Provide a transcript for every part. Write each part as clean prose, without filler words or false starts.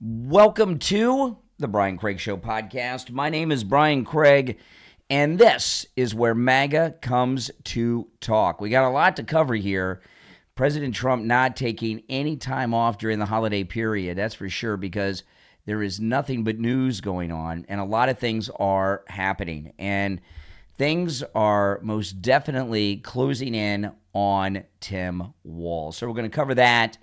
Welcome to the Brian Craig Show podcast. My name is Brian Craig, and this is where MAGA comes to talk. We got a lot to cover here. President Trump not taking any time off during the holiday period, that's for sure, because there is nothing but news going on, and a lot of things are happening. And things are most definitely closing in on Tim Walz. So we're going to cover that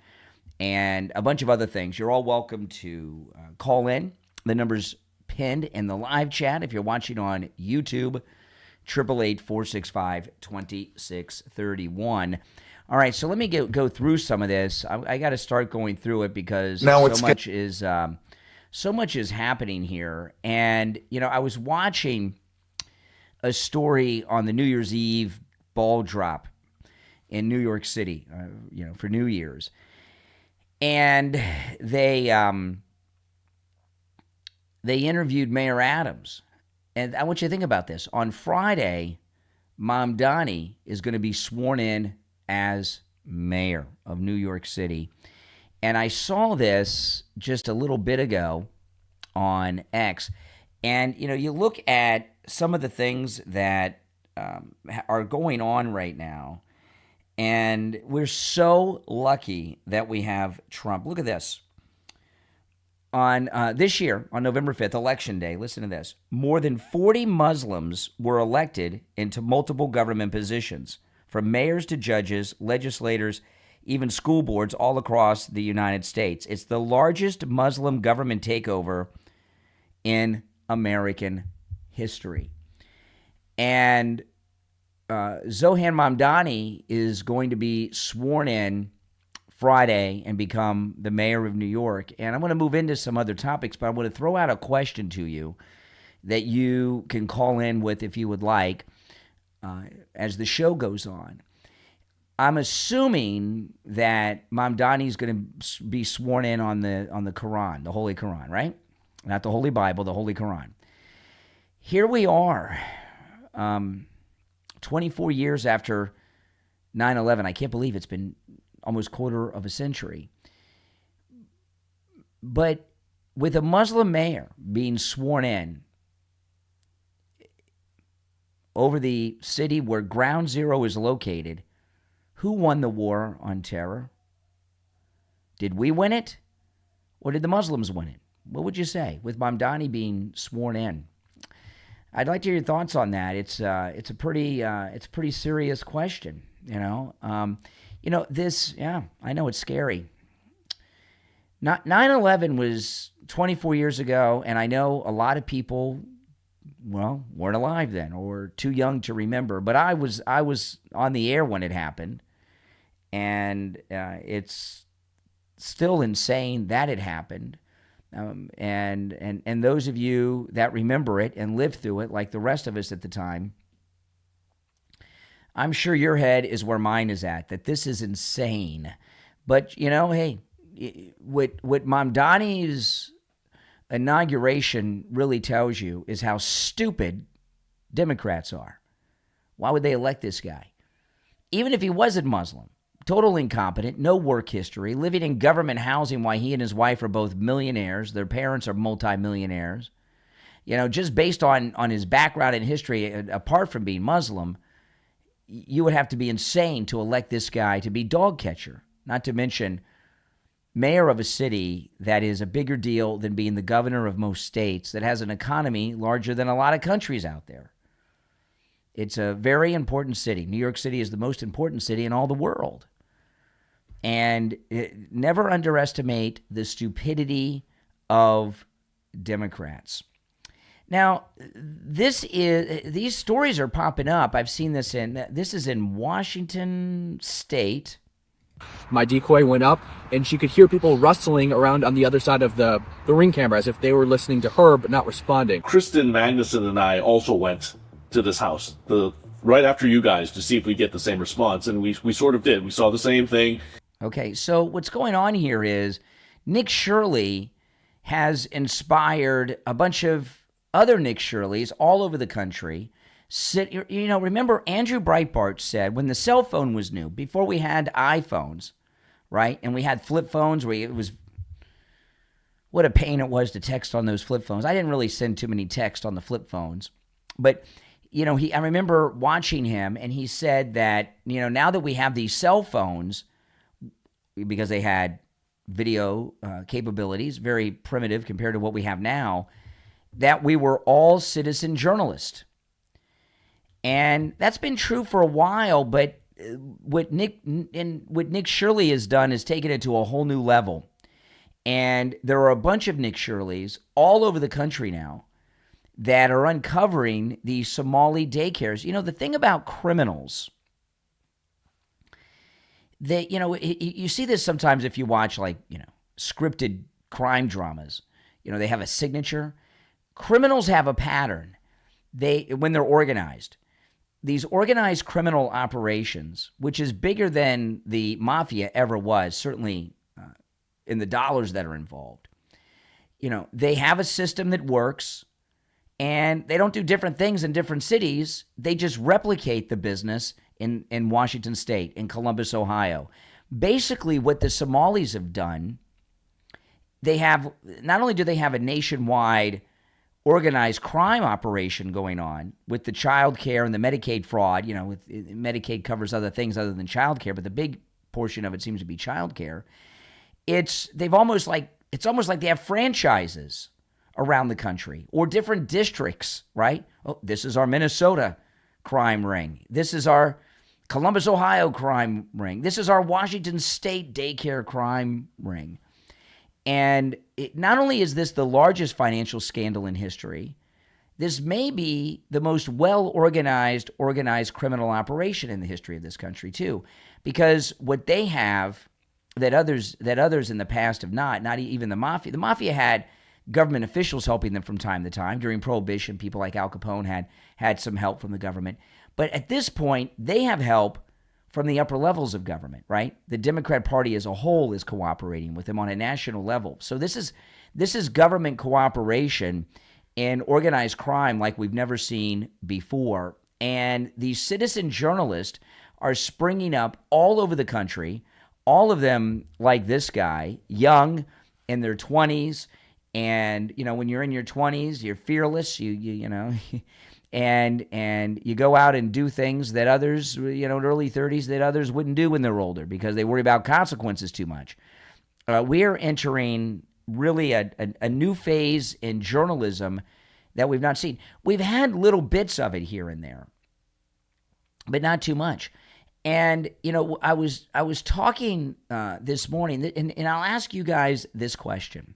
and a bunch of other things. You're all welcome to call in. The number's pinned in the live chat. If you're watching on YouTube, 888-465-2631. All right, so let me go through some of this. I got to start going through it because so much is happening here. And, you know, I was watching a story on the New Year's Eve ball drop in New York City, for New Year's. And they interviewed Mayor Adams. And I want you to think about this. On Friday, Mamdani is going to be sworn in as mayor of New York City. And I saw this just a little bit ago on X. And, you know, you look at some of the things that are going on right now, and we're so lucky that we have Trump. Look at this. On this year, on November 5th, Election Day, listen to this. More than 40 Muslims were elected into multiple government positions, from mayors to judges, legislators, even school boards all across the United States. It's the largest Muslim government takeover in American history. And Zohan Mamdani is going to be sworn in Friday and become the mayor of New York. And I'm going to move into some other topics, but I want to throw out a question to you that you can call in with if you would like as the show goes on. I'm assuming that Mamdani is going to be sworn in on the Quran, the Holy Quran, right? Not the Holy Bible, the Holy Quran. Here we are. 24 years after 9/11, I can't believe it's been almost quarter of a century. But with a Muslim mayor being sworn in over the city where Ground Zero is located, who won the war on terror? Did we win it, or did the Muslims win it? What would you say with Mamdani being sworn in? I'd like to hear your thoughts on that. It's a pretty serious question. I know it's scary. 9/11 was 24 years ago, and I know a lot of people, weren't alive then or too young to remember. But I was on the air when it happened, and it's still insane that it happened. And those of you that remember it and lived through it, like the rest of us at the time, I'm sure your head is where mine is at, that this is insane. But, hey, what Mamdani's inauguration really tells you is how stupid Democrats are. Why would they elect this guy? Even if he wasn't Muslim. Total incompetent, no work history, living in government housing while he and his wife are both millionaires. Their parents are multimillionaires. Just based on his background and history, apart from being Muslim, you would have to be insane to elect this guy to be dog catcher, not to mention mayor of a city that is a bigger deal than being the governor of most states, that has an economy larger than a lot of countries out there. It's a very important city. New York City is the most important city in all the world. And never underestimate the stupidity of Democrats. Now, these stories are popping up. I've seen this this is in Washington State. My decoy went up, and she could hear people rustling around on the other side of the ring camera as if they were listening to her but not responding. Kristen Magnuson and I also went to this house right after you guys to see if we get the same response, and we sort of did. We saw the same thing. Okay, so what's going on here is Nick Shirley has inspired a bunch of other Nick Shirleys all over the country. Remember Andrew Breitbart said when the cell phone was new, before we had iPhones, right? And we had flip phones where it was, what a pain it was to text on those flip phones. I didn't really send too many texts on the flip phones, but I remember watching him, and he said that, now that we have these cell phones, because they had video capabilities, very primitive compared to what we have now, that we were all citizen journalists. And that's been true for a while, but what Nick Shirley has done is taken it to a whole new level. And there are a bunch of Nick Shirleys all over the country now that are uncovering these Somali daycares. The thing about criminals, that, you see this sometimes if you watch scripted crime dramas. They have a signature. Criminals have a pattern. When they're organized, these organized criminal operations, which is bigger than the mafia ever was, certainly in the dollars that are involved. They have a system that works, and they don't do different things in different cities. They just replicate the business in Washington State, in Columbus, Ohio. Basically, what the Somalis have done, not only do they have a nationwide organized crime operation going on with the child care and the Medicaid fraud, Medicaid covers other things other than child care, but the big portion of it seems to be child care. It's almost like they have franchises around the country or different districts, right? Oh, this is our Minnesota crime ring. This is our Columbus, Ohio crime ring. This is our Washington State daycare crime ring. And not only is this the largest financial scandal in history, this may be the most well-organized criminal operation in the history of this country too, because what they have that others in the past have not even the mafia. The mafia had government officials helping them from time to time. During Prohibition, people like Al Capone had some help from the government. But at this point, they have help from the upper levels of government, right? The Democrat Party as a whole is cooperating with them on a national level. So this is government cooperation in organized crime like we've never seen before. And these citizen journalists are springing up all over the country, all of them like this guy, young, in their 20s. And, when you're in your 20s, you're fearless, and you go out and do things that others, in early 30s, that others wouldn't do when they're older because they worry about consequences too much. We are entering really a new phase in journalism that we've not seen. We've had little bits of it here and there, but not too much. And, I was talking this morning, and I'll ask you guys this question.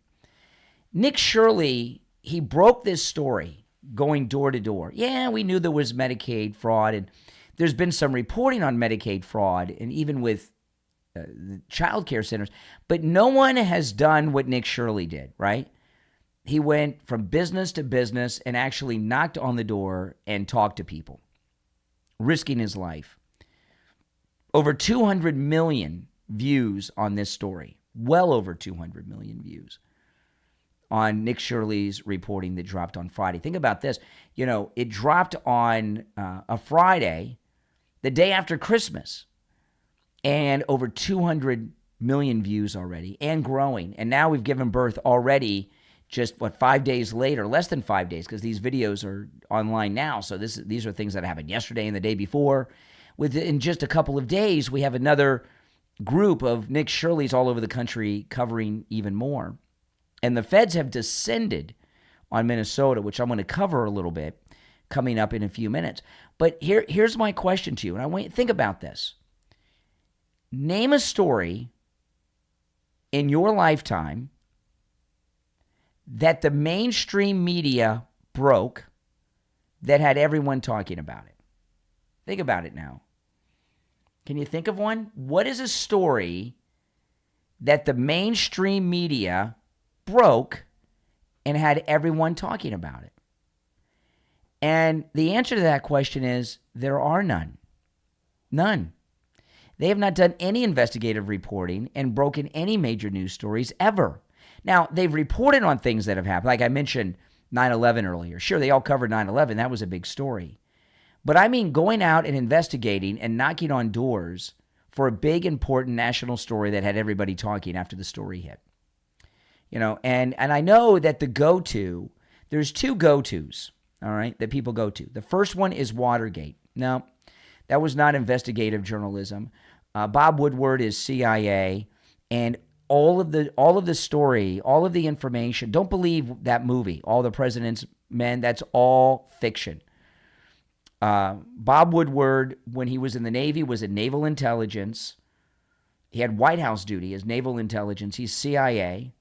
Nick Shirley, he broke this story going door to door. Yeah, we knew there was Medicaid fraud, and there's been some reporting on Medicaid fraud, and even with the child care centers. But no one has done what Nick Shirley did, right? He went from business to business and actually knocked on the door and talked to people, risking his life. Over 200 million views on this story, well over 200 million views on Nick Shirley's reporting that dropped on Friday. Think about this. It dropped on a Friday, the day after Christmas, and over 200 million views already and growing. And now we've given birth already just, 5 days later, less than 5 days, because these videos are online now. So these are things that happened yesterday and the day before. Within just a couple of days, we have another group of Nick Shirleys all over the country covering even more. And the feds have descended on Minnesota, which I'm going to cover a little bit coming up in a few minutes. But here's my question to you, and I want you to think about this. Name a story in your lifetime that the mainstream media broke that had everyone talking about it. Think about it now. Can you think of one? What is a story that the mainstream media broke and had everyone talking about it? And the answer to that question is there are none. None. They have not done any investigative reporting and broken any major news stories ever. Now, they've reported on things that have happened. Like I mentioned 9/11 earlier. Sure, they all covered 9/11. That was a big story. But I mean going out and investigating and knocking on doors for a big, important national story that had everybody talking after the story hit. And I know that there's two go-tos, all right, that people go to. The first one is Watergate. No, that was not investigative journalism. Bob Woodward is CIA, and all of the story, all of the information. Don't believe that movie, All the President's Men. That's all fiction. Bob Woodward, when he was in the Navy, was in Naval Intelligence. He had White House duty as Naval Intelligence. He's CIA.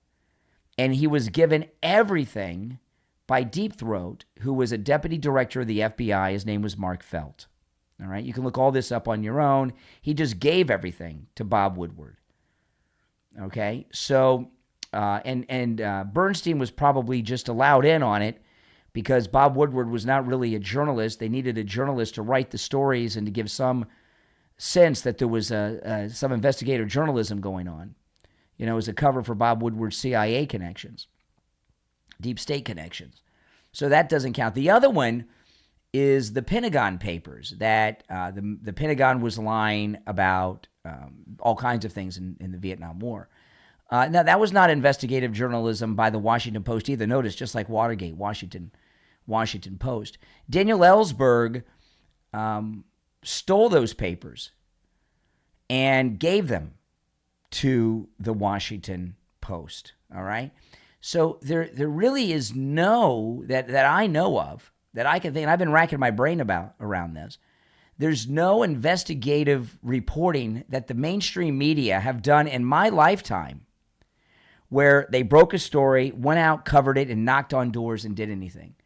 And he was given everything by Deep Throat, who was a deputy director of the FBI. His name was Mark Felt. All right, you can look all this up on your own. He just gave everything to Bob Woodward. Okay, so Bernstein was probably just allowed in on it because Bob Woodward was not really a journalist. They needed a journalist to write the stories and to give some sense that there was some investigative journalism going on. As a cover for Bob Woodward's CIA connections, deep state connections. So that doesn't count. The other one is the Pentagon Papers, that the Pentagon was lying about all kinds of things in the Vietnam War. Now, that was not investigative journalism by the Washington Post either. Notice, just like Watergate, Washington Post. Daniel Ellsberg stole those papers and gave them to the Washington Post, all right? So there really is that I know of, that I can think, and I've been racking my brain around this, there's no investigative reporting that the mainstream media have done in my lifetime where they broke a story, went out, covered it, and knocked on doors and did anything.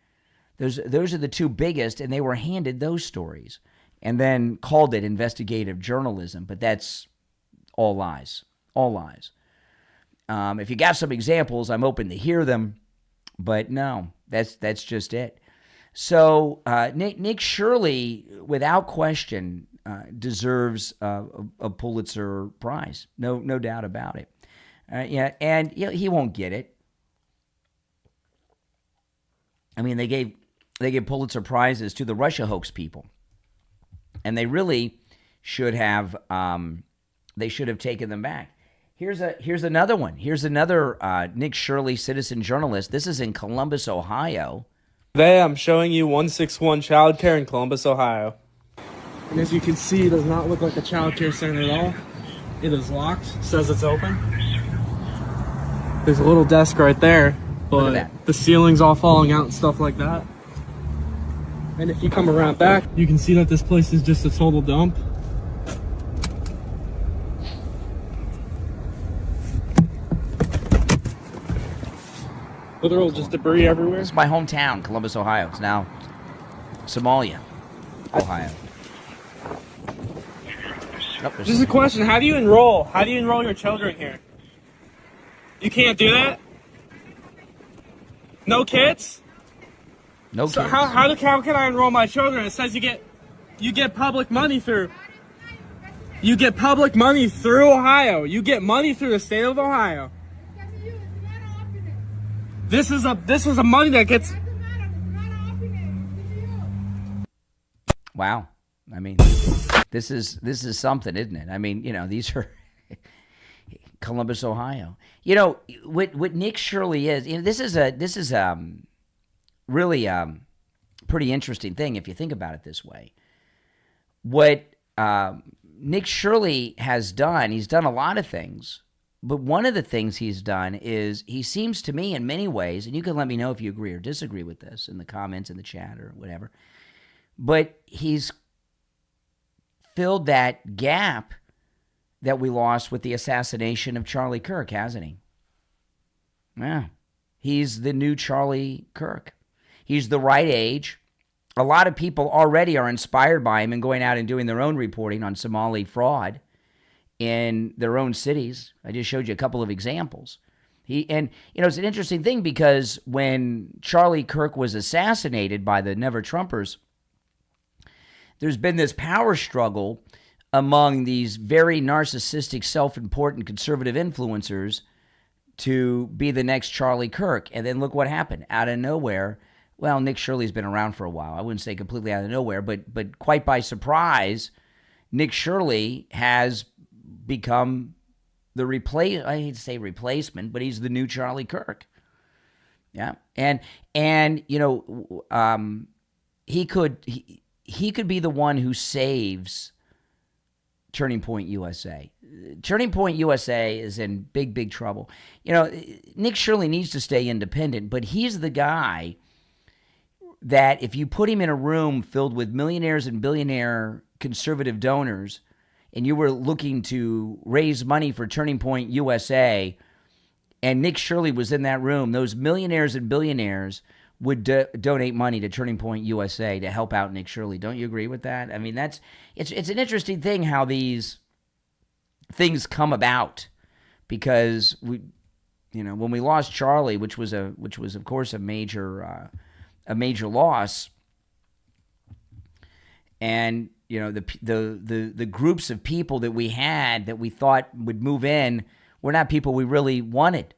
Those are the two biggest, and they were handed those stories and then called it investigative journalism, but that's all lies. All lies. If you got some examples, I'm open to hear them, but no, that's just it. So Nick Shirley, without question, deserves a Pulitzer Prize. No doubt about it. And he won't get it. I mean, they gave Pulitzer Prizes to the Russia hoax people, and they really should have. They should have taken them back. Here's another one. Here's another Nick Shirley, citizen journalist. This is in Columbus, Ohio. Today I'm showing you 161 Child Care in Columbus, Ohio. And as you can see, it does not look like a child care center at all. It is locked. It says it's open. There's a little desk right there, but the ceiling's all falling out and stuff like that. And if you come around back, you can see that this place is just a total dump. Literal just debris everywhere. This is my hometown, Columbus, Ohio. It's now Somalia, Ohio. This is a question. How do you enroll? How do you enroll your children here? You can't do that? No kids? No kids. So how can I enroll my children? It says you get public money through. You get public money through Ohio. You get money through the state of Ohio. This is a money that gets. Wow. I mean, this is something, isn't it? I mean, these are Columbus, Ohio. What Nick Shirley is. This is really pretty interesting thing if you think about it this way. What Nick Shirley has done, he's done a lot of things. But one of the things he's done is he seems to me in many ways, and you can let me know if you agree or disagree with this in the comments, in the chat, or whatever, but he's filled that gap that we lost with the assassination of Charlie Kirk, hasn't he? Yeah. He's the new Charlie Kirk. He's the right age. A lot of people already are inspired by him and going out and doing their own reporting on Somali fraud in their own cities. I just showed you a couple of examples. It's an interesting thing because when Charlie Kirk was assassinated by the Never Trumpers, there's been this power struggle among these very narcissistic, self-important conservative influencers to be the next Charlie Kirk. And then look what happened. Out of nowhere, well, Nick Shirley's been around for a while. I wouldn't say completely out of nowhere, but quite by surprise, Nick Shirley has become I hate to say replacement, but he's the new Charlie Kirk. Yeah. And you know, he could be the one who saves Turning Point USA. Turning Point USA is in big trouble. You know, Nick Shirley needs to stay independent, but he's the guy that if you put him in a room filled with millionaires and billionaire conservative donors, and you were looking to raise money for Turning Point USA, and Nick Shirley was in that room, those millionaires and billionaires would donate money to Turning Point USA to help out Nick Shirley. Don't you agree with that? I mean, it's an interesting thing how these things come about, because when we lost Charlie, which was of course a major loss, and the groups of people that we had that we thought would move in were not people we really wanted,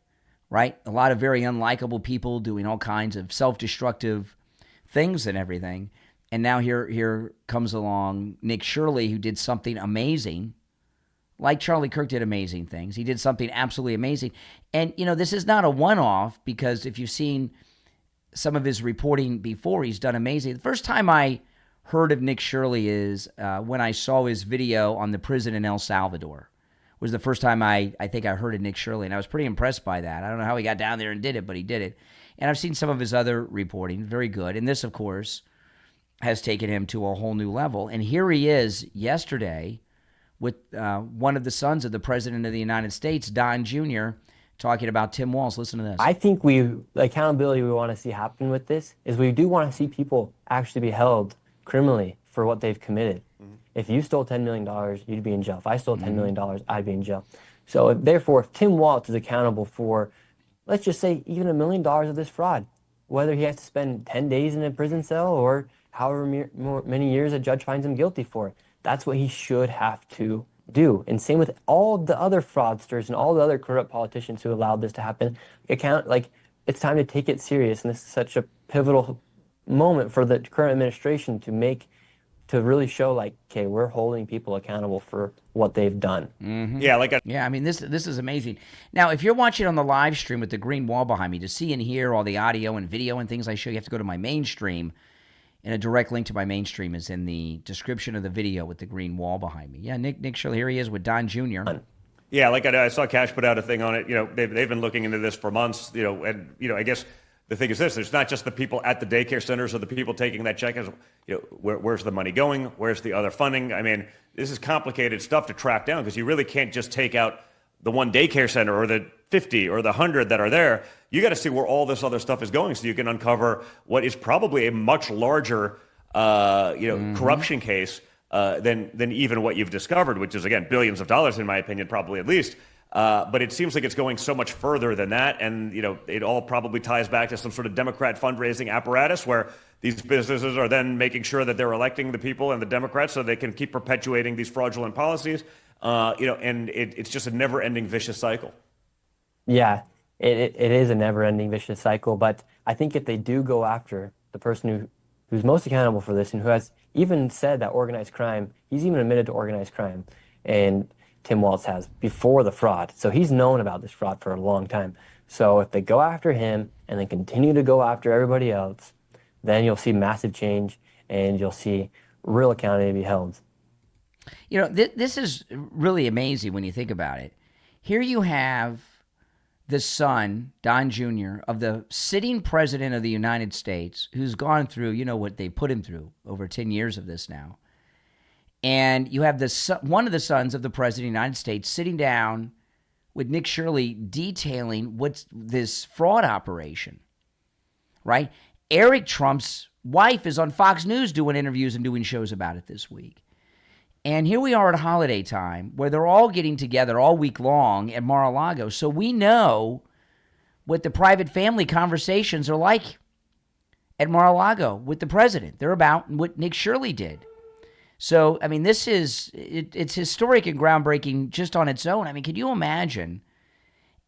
right? A lot of very unlikable people doing all kinds of self-destructive things and everything. And now here comes along Nick Shirley, who did something amazing, like Charlie Kirk did amazing things. He did something absolutely amazing. And, this is not a one-off, because if you've seen some of his reporting before, he's done amazing. The first time I heard of Nick Shirley is when I saw his video on the prison in El Salvador. Was the first time I think I heard of Nick Shirley, and I was pretty impressed by that. I don't know how he got down there and did it, but he did it. And I've seen some of his other reporting, very good. And this, of course, has taken him to a whole new level. And here he is yesterday with one of the sons of the President of the United States, Don Jr., talking about Tim Walz. Listen to this. I think the accountability we want to see happen with this is we do want to see people actually be held criminally for what they've committed. If you stole $10 million, you'd be in jail. If I stole $10 million, I'd be in jail. So therefore, if Tim Walz is accountable for, let's just say, even $1 million of this fraud, whether he has to spend 10 days in a prison cell or however many years a judge finds him guilty for, that's what he should have to do. And same with all the other fraudsters and all the other corrupt politicians who allowed this to happen. It's time to take it serious, and this is such a pivotal moment for the current administration to really show, okay, we're holding people accountable for what they've done. Mm-hmm. Yeah, I mean, this is amazing. Now, if you're watching on the live stream with the green wall behind me, to see and hear all the audio and video and things I show, you have to go to my mainstream, and a direct link to my mainstream is in the description of the video with the green wall behind me. Yeah, Nick Shirley, here he is with Don Jr. Yeah, I saw Cash put out a thing on it. They've been looking into this for months. I guess the thing is this: it's not just the people at the daycare centers or the people taking that check. Where's the money going? Where's the other funding? I mean, this is complicated stuff to track down, because you really can't just take out the one daycare center or the 50 or the 100 that are there. You got to see where all this other stuff is going, so you can uncover what is probably a much larger, corruption case than even what you've discovered, which is, again, billions of dollars, in my opinion, probably at least. But it seems like it's going so much further than that. And, it all probably ties back to some sort of Democrat fundraising apparatus where these businesses are then making sure that they're electing the people and the Democrats so they can keep perpetuating these fraudulent policies. And it's just a never-ending vicious cycle. Yeah, it is a never-ending vicious cycle. But I think if they do go after the person who's most accountable for this and who has even said that organized crime, he's even admitted to organized crime, and Tim Walz has, before the fraud. So he's known about this fraud for a long time. So if they go after him and then continue to go after everybody else, then you'll see massive change and you'll see real accountability be held. This is really amazing when you think about it. Here you have the son, Don Jr., of the sitting president of the United States, who's gone through, what they put him through, over 10 years of this now. And you have one of the sons of the president of the United States sitting down with Nick Shirley detailing what's this fraud operation, right? Eric Trump's wife is on Fox News doing interviews and doing shows about it this week. And here we are at holiday time where they're all getting together all week long at Mar-a-Lago. So we know what the private family conversations are like at Mar-a-Lago with the president. They're about what Nick Shirley did. So, I mean, it's historic and groundbreaking just on its own. I mean, can you imagine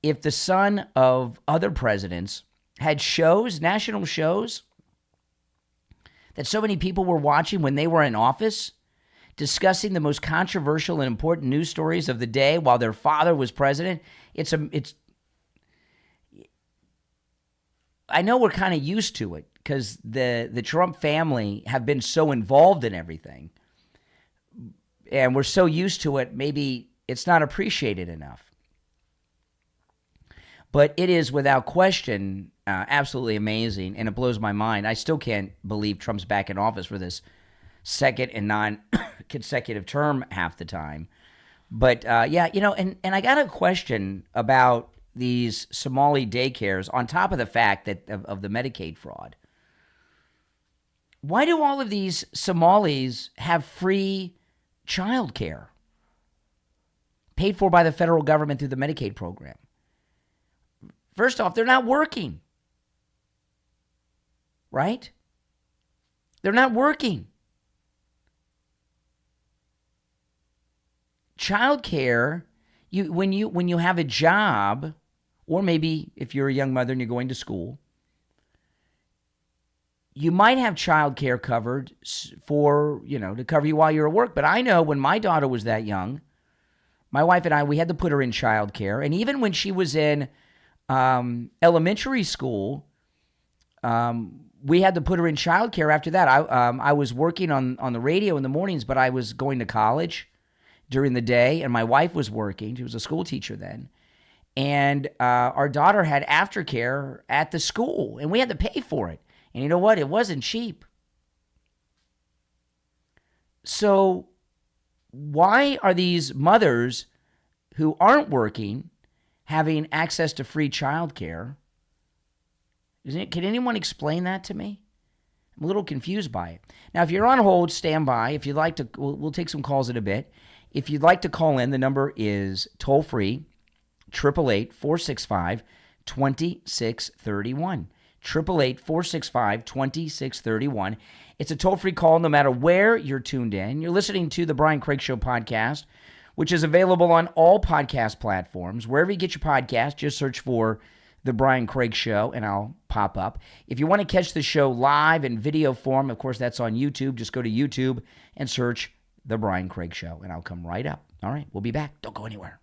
if the son of other presidents had shows, national shows, that so many people were watching when they were in office, discussing the most controversial and important news stories of the day while their father was president. I know we're kind of used to it because the Trump family have been so involved in everything, and we're so used to it, maybe it's not appreciated enough. But it is without question absolutely amazing, and it blows my mind. I still can't believe Trump's back in office for this second and non-consecutive term half the time. But yeah, you know, and I got a question about these Somali daycares on top of the fact that of the Medicaid fraud. Why do all of these Somalis have free child care paid for by the federal government through the Medicaid program? First off, they're not working, right? They're not working. Child care, when you have a job, or maybe if you're a young mother and you're going to school, you might have child care covered for, to cover you while you're at work. But I know when my daughter was that young, my wife and I, we had to put her in child care. And even when she was in elementary school, we had to put her in child care after that. I was working on the radio in the mornings, but I was going to college during the day, and my wife was working. She was a school teacher then. And our daughter had aftercare at the school, and we had to pay for it. And you know what? It wasn't cheap. So why are these mothers who aren't working having access to free child care? Can anyone explain that to me? I'm a little confused by it. Now, if you're on hold, stand by. If you'd like to, we'll take some calls in a bit. If you'd like to call in, the number is toll-free, 888-465-2631. 888-465-2631. It's a toll-free call no matter where you're tuned in. You're listening to the Brian Craig Show podcast, which is available on all podcast platforms. Wherever you get your podcast, just search for The Brian Craig Show, and I'll pop up. If you want to catch the show live in video form, of course, that's on YouTube. Just go to YouTube and search The Brian Craig Show, and I'll come right up. All right, we'll be back. Don't go anywhere.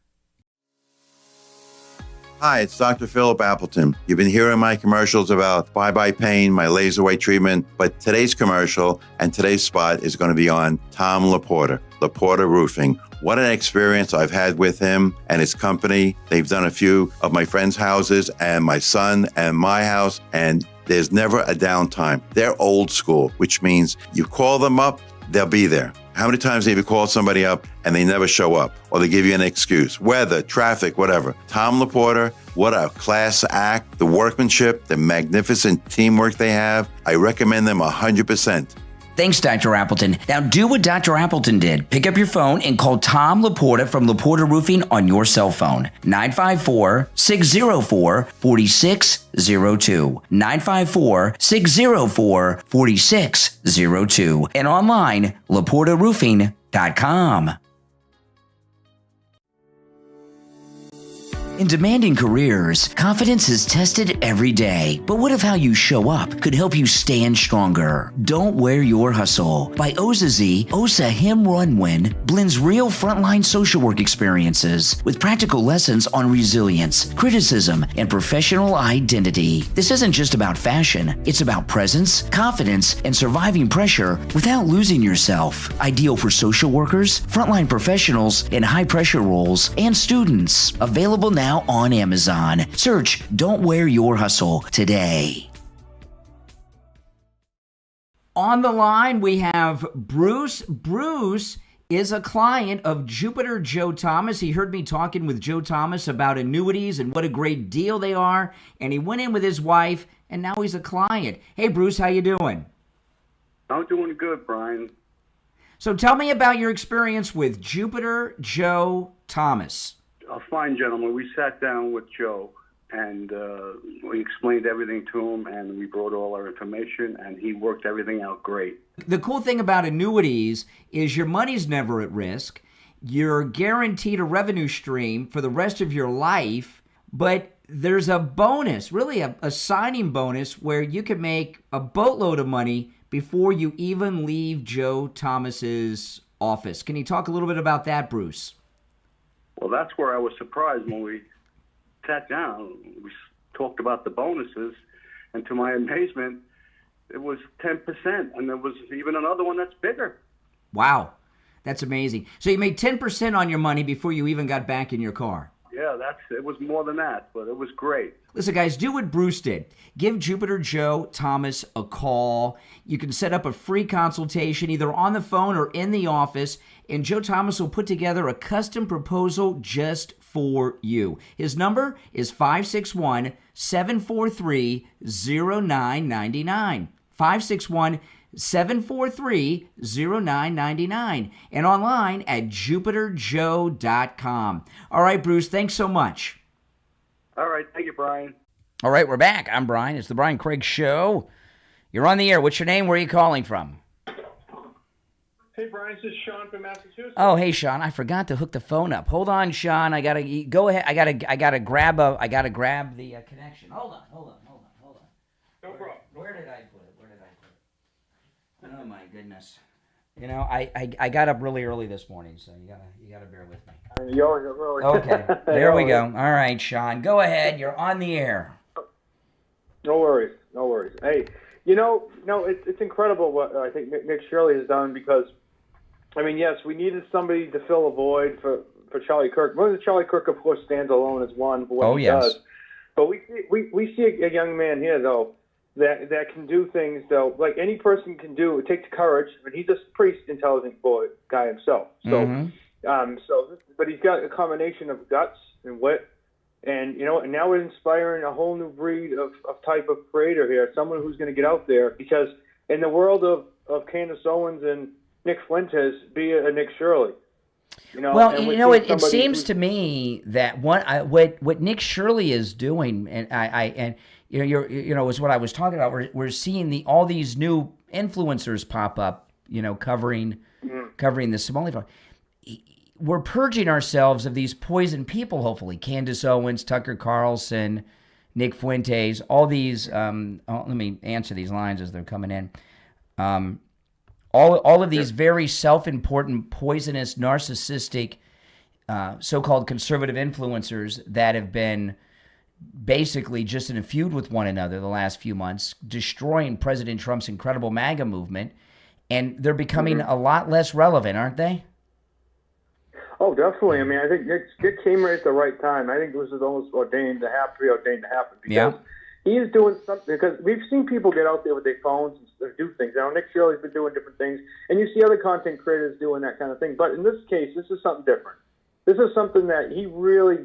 Hi, it's Dr. Philip Appleton. You've been hearing my commercials about bye-bye pain, my laser weight treatment, but today's commercial and today's spot is going to be on Tom Laporta, Laporta Roofing. What an experience I've had with him and his company. They've done a few of my friends' houses and my son and my house, and there's never a downtime. They're old school, which means you call them up, they'll be there. How many times have you called somebody up and they never show up, or they give you an excuse, weather, traffic, whatever? Tom Laporta, what a class act. The workmanship, the magnificent teamwork they have. I recommend them 100%. Thanks, Dr. Appleton. Now do what Dr. Appleton did. Pick up your phone and call Tom Laporta from Laporta Roofing on your cell phone. 954-604-4602. 954-604-4602. And online, laportaroofing.com. In demanding careers, confidence is tested every day. But what if how you show up could help you stand stronger? Don't Wear Your Hustle by Oza Z. Osa Him Run Win blends real frontline social work experiences with practical lessons on resilience, criticism, and professional identity. This isn't just about fashion. It's about presence, confidence, and surviving pressure without losing yourself. Ideal for social workers, frontline professionals in high-pressure roles, and students. Available now on Amazon. Search Don't Wear Your Hustle today. On the line, we have Bruce. Bruce is a client of Jupiter Joe Thomas. He heard me talking with Joe Thomas about annuities and what a great deal they are, and he went in with his wife, and now he's a client. Hey, Bruce, how you doing? I'm doing good, Brian. So tell me about your experience with Jupiter Joe Thomas. A fine gentleman. We sat down with Joe, and we explained everything to him, and we brought all our information, and he worked everything out great. The cool thing about annuities is your money's never at risk. You're guaranteed a revenue stream for the rest of your life, but there's a bonus, really a signing bonus, where you can make a boatload of money before you even leave Joe Thomas's office. Can you talk a little bit about that, Bruce? Well, that's where I was surprised when we sat down. We talked about the bonuses, and to my amazement, it was 10%, and there was even another one that's bigger. Wow, that's amazing. So you made 10% on your money before you even got back in your car. Yeah, it was more than that, but it was great. Listen, guys, do what Bruce did. Give Jupiter Joe Thomas a call. You can set up a free consultation either on the phone or in the office, and Joe Thomas will put together a custom proposal just for you. His number is 561-743-0999. 561-743-0999, and online at jupiterjoe.com. All right, Bruce, thanks so much. All right, thank you, Brian. All right, we're back. I'm Brian. It's the Brian Craig Show. You're on the air. What's your name? Where are you calling from? Hey, Brian, this is Sean from Massachusetts. Oh, hey, Sean. I forgot to hook the phone up. Hold on, Sean. I gotta go ahead. I gotta grab the connection. Hold on. No problem. Where did I put it? Oh my goodness. You know, I got up really early this morning, so you gotta bear with me. You always are early. Okay, there we go. All right, Sean, go ahead. You're on the air. No worries. Hey, it's incredible what I think Nick Shirley has done because, I mean, yes, we needed somebody to fill a void for Charlie Kirk. Charlie Kirk, of course, stands alone as one for what he does. But we see a young man here, though, that can do things, though, like any person can do. It takes courage. I mean, he's a pretty intelligent guy himself. So, but he's got a combination of guts and wit, and and now we're inspiring a whole new breed of type of creator here. Someone who's going to get out there, because in the world of Candace Owens and Nick Fuentes, be a Nick Shirley. It seems to me that what Nick Shirley is doing, and is what I was talking about. We're seeing all these new influencers pop up, covering the Somali farm. We're purging ourselves of these poison people. Hopefully, Candace Owens, Tucker Carlson, Nick Fuentes, all these. Let me answer these lines as they're coming in. All of these very self-important, poisonous, narcissistic, so-called conservative influencers that have been basically just in a feud with one another the last few months, destroying President Trump's incredible MAGA movement, and they're becoming a lot less relevant, aren't they? Oh, definitely. I mean, I think Nick came right at the right time. I think this is almost preordained to happen because he is doing something. Because we've seen people get out there with their phones and do things. Now, Nick Shirley's been doing different things, and you see other content creators doing that kind of thing. But in this case, this is something different. This is something that he really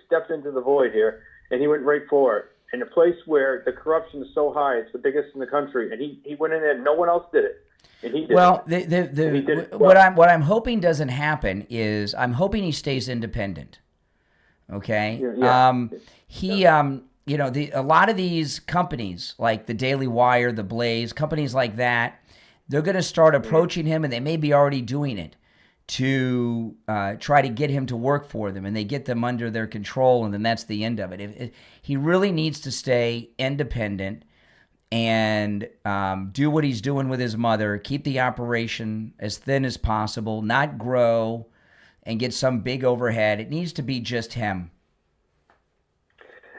stepped into the void here, and he went right for it. In a place where the corruption is so high, it's the biggest in the country, and he went in there, and no one else did it. And he did. Well, what I'm hoping doesn't happen is I'm hoping he stays independent. Okay. A lot of these companies like the Daily Wire, the Blaze, companies like that, they're going to start approaching him, and they may be already doing it to try to get him to work for them, and they get them under their control, and then that's the end of it. He really needs to stay independent and do what he's doing with his mother, keep the operation as thin as possible, not grow and get some big overhead. It needs to be just him.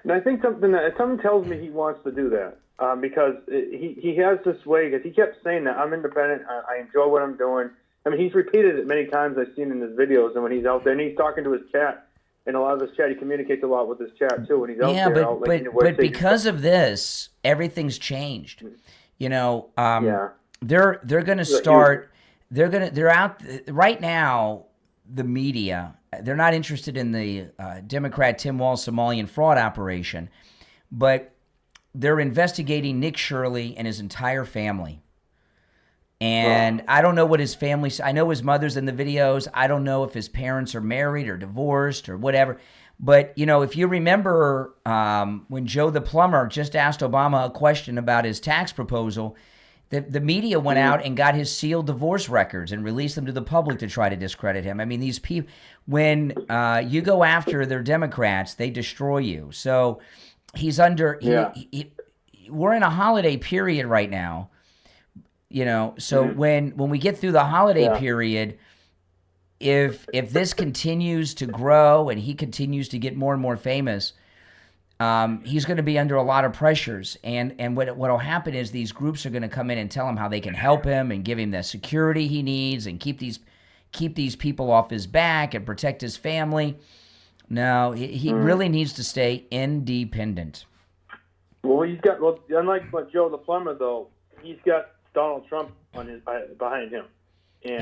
And I think something tells me he wants to do that because he has this way, because he kept saying that I'm independent, I enjoy what I'm doing. I mean, he's repeated it many times. I've seen in his videos, and when he's out there, and he's talking to his chat, and a lot of his chat, he communicates a lot with his chat too. When he's out there, but because of this, everything's changed. They're going to start. They're out right now. The media, they're not interested in the Democrat Tim Walz Somalian fraud operation, but they're investigating Nick Shirley and his entire family. And I don't know what his family. I know his mother's in the videos. I don't know if his parents are married or divorced or whatever. But, if you remember when Joe the plumber just asked Obama a question about his tax proposal, the media went out and got his sealed divorce records and released them to the public to try to discredit him. I mean, these people, when you go after their Democrats, they destroy you. So he's under. We're in a holiday period right now. So when we get through the holiday period, if this continues to grow and he continues to get more and more famous, he's going to be under a lot of pressures. And what'll happen is these groups are going to come in and tell him how they can help him and give him the security he needs and keep these people off his back and protect his family. No, he really needs to stay independent. Well, unlike Joe the plumber, though, he's got Donald Trump behind him, and he's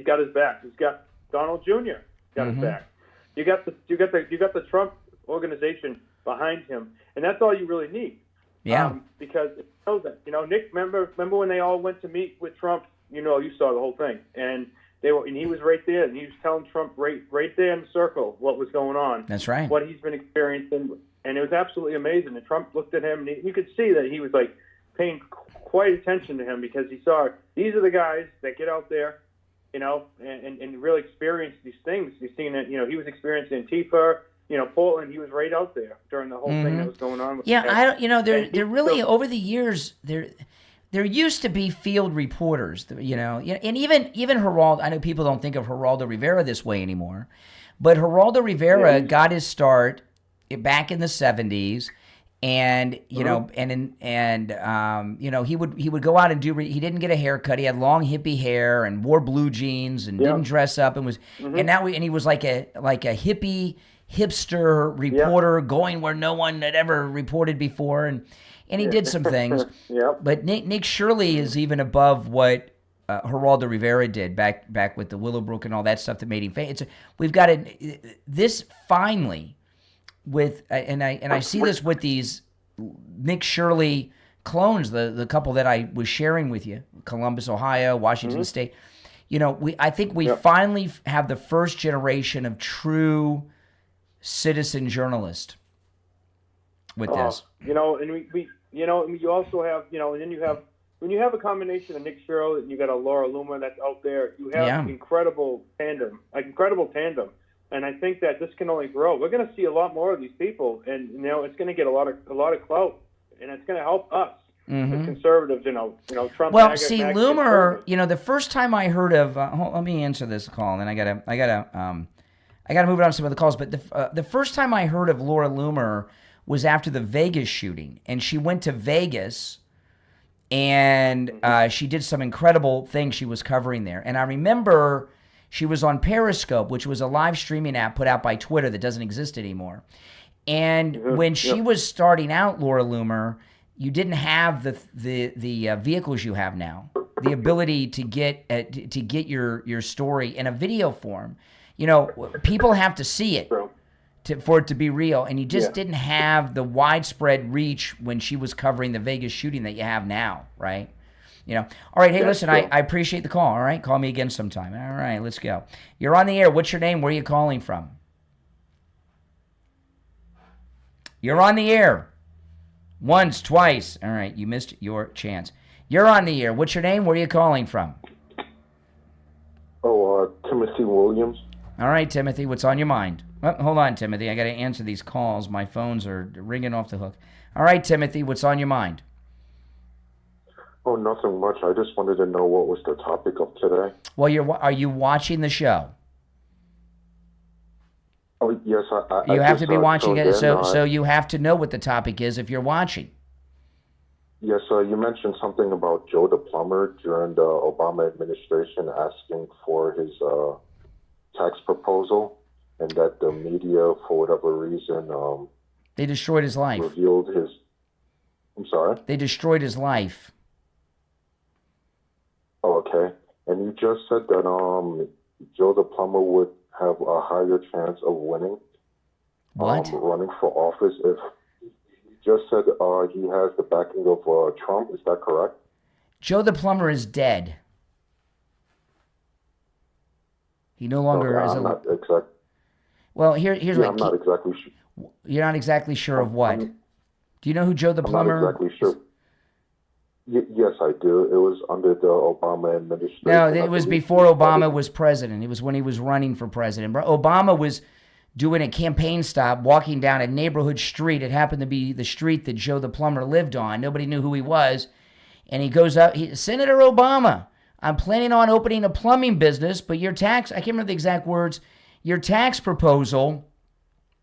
got his back. He's got Donald Jr. got his back. You got the Trump organization behind him, and that's all you really need. Yeah. Because it shows that Nick. Remember when they all went to meet with Trump? You saw the whole thing, and he was right there, and he was telling Trump right there in the circle what was going on. That's right. What he's been experiencing, and it was absolutely amazing. And Trump looked at him, and you could see that he was like paying quite attention to him because he saw these are the guys that get out there, and really experience these things. He's seen it. He was experiencing Antifa. Portland. He was right out there during the whole thing that was going on. They're really over the years there used to be field reporters, and even Geraldo. I know people don't think of Geraldo Rivera this way anymore, but Geraldo Rivera got his start back in the 70s, and he would go out and he didn't get a haircut. He had long hippie hair and wore blue jeans and didn't dress up and was and he was like a hippie hipster reporter going where no one had ever reported before, and he did some things. But Nick Shirley is even above what Geraldo Rivera did back with the Willowbrook and all that stuff that made him famous. We've got this finally with and I see this with these Nick Shirley clones, the couple that I was sharing with you, Columbus, Ohio, Washington State. I think we finally have the first generation of true citizen journalist with this. And you also have, and then you have, when you have a combination of Nick Shirley and you got a Laura Loomer that's out there, you have incredible tandem. And I think that this can only grow. We're going to see a lot more of these people, and it's going to get a lot of clout, and it's going to help us. The conservatives, Trump. Well, Loomer, the first time I heard of, let me answer this call, and I gotta move on to some of the calls. But the first time I heard of Laura Loomer was after the Vegas shooting, and she went to Vegas, and she did some incredible things she was covering there. And I remember she was on Periscope, which was a live streaming app put out by Twitter that doesn't exist anymore. And when she was starting out, Laura Loomer, you didn't have the vehicles you have now, the ability to get your story in a video form. People have to see it for it to be real, and you just didn't have the widespread reach when she was covering the Vegas shooting that you have now, right? All right, hey, listen, I appreciate the call, all right? Call me again sometime. All right, let's go. You're on the air. What's your name? Where are you calling from? You're on the air. Once, twice. All right, you missed your chance. You're on the air. What's your name? Where are you calling from? Timothy Williams. All right, Timothy, what's on your mind? Oh, hold on, Timothy. I got to answer these calls. My phones are ringing off the hook. All right, Timothy, what's on your mind? Oh, nothing much. I just wanted to know what was the topic of today. Well, are you watching the show? Oh, yes. You have to be watching it, so you have to know what the topic is if you're watching. Yes, you mentioned something about Joe the plumber during the Obama administration asking for his tax proposal, and that the media, for whatever reason, they destroyed his life. Revealed his. I'm sorry. They destroyed his life. Oh, okay. And you just said that Joe the plumber would have a higher chance of winning. What? Running for office if. You just said he has the backing of Trump. Is that correct? Joe the plumber is dead. He no longer is. I'm not exact. Well, here's what. I'm not exactly sure. You're not exactly sure of what. Do you know who Joe the plumber? I'm not exactly sure. Yes, I do. It was under the Obama administration. No, it was before Obama was president. It was when he was running for president. Obama was doing a campaign stop, walking down a neighborhood street. It happened to be the street that Joe the plumber lived on. Nobody knew who he was. And he goes up, Senator Obama, I'm planning on opening a plumbing business, but your tax, I can't remember the exact words, your tax proposal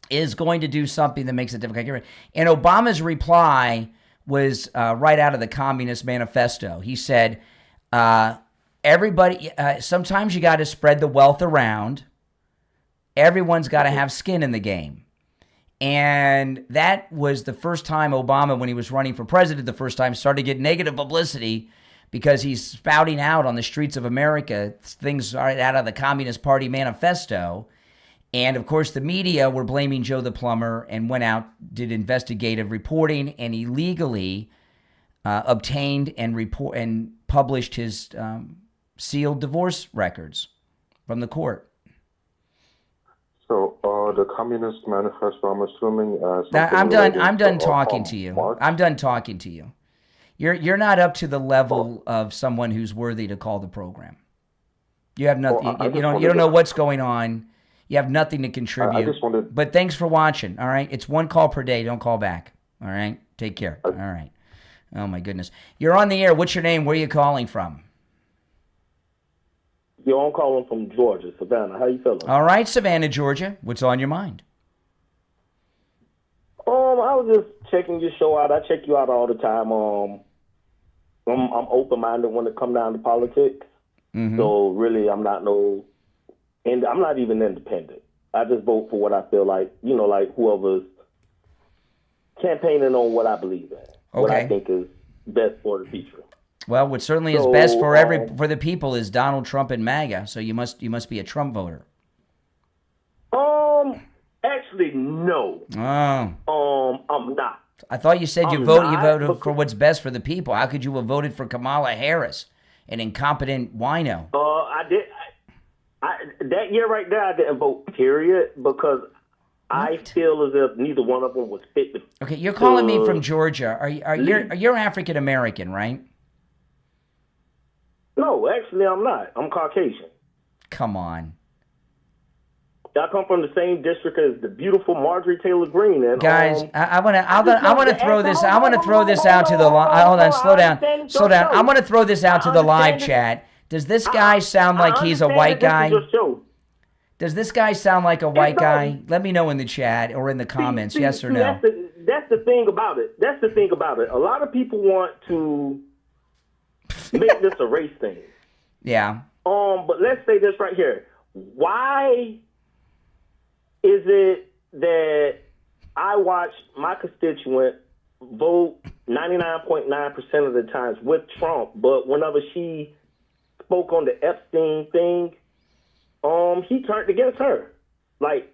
is going to do something that makes it difficult. And Obama's reply was right out of the Communist Manifesto. He said, everybody, sometimes you got to spread the wealth around. Everyone's got to have skin in the game. And that was the first time Obama, when he was running for president, the first time started to get negative publicity because he's spouting out on the streets of America things right out of the Communist Party manifesto. And, of course, the media were blaming Joe the plumber and went out, did investigative reporting, and illegally obtained and published his sealed divorce records from the court. So the Communist Manifesto, I'm assuming. I'm done talking to you. March? I'm done talking to you. You're not up to the level of someone who's worthy to call the program. You have nothing. You don't know what's going on. You have nothing to contribute. But thanks for watching. All right, it's one call per day. Don't call back. All right, take care. All right. Oh my goodness, you're on the air. What's your name? Where are you calling from? Yo, I'm calling from Georgia, Savannah. How you feeling? All right, Savannah, Georgia. What's on your mind? I was just checking your show out. I check you out all the time. I'm open-minded when it comes down to politics. Mm-hmm. So really, I'm not even independent. I just vote for what I feel like. Like whoever's campaigning on what I believe in, what I think is best for the future. Well, what certainly is best for the people is Donald Trump and MAGA. So you must be a Trump voter. Actually, no. Oh. I'm not. I thought you said you voted for what's best for the people. How could you have voted for Kamala Harris, an incompetent wino? I did. That year right there, I didn't vote. Period, because I feel as if neither one of them was fit. Okay, you're calling me from Georgia. You're African American, right? No, actually, I'm not. I'm Caucasian. Come on. I come from the same district as the beautiful Marjorie Taylor Greene. And guys, I want to throw this. I want to throw this out to the hold on, slow down. I'm going to throw this out to the live chat. Does this guy sound like he's a white guy? Does this guy sound like a white guy? Let me know in the chat or in the comments, yes or no. That's the thing about it. A lot of people want to make this a race thing. Yeah. But let's say this right here. Why is it that I watch my constituent vote 99.9% of the times with Trump, but whenever she spoke on the Epstein thing, he turned against her? Like,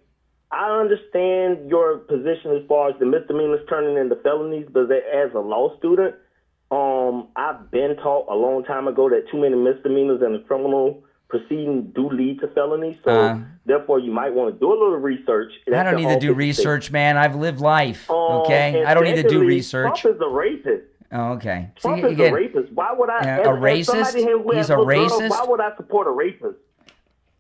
I understand your position as far as the misdemeanors turning into felonies, but as a law student, I've been taught a long time ago that too many misdemeanors and a criminal proceeding do lead to felonies. So therefore, you might want to do a little research. I don't need to do research, man. I've lived life. Okay, I don't need to do research. Trump is a rapist. Oh, okay. Trump is a rapist. Why would I? A racist? He's a racist. Why would I support a rapist?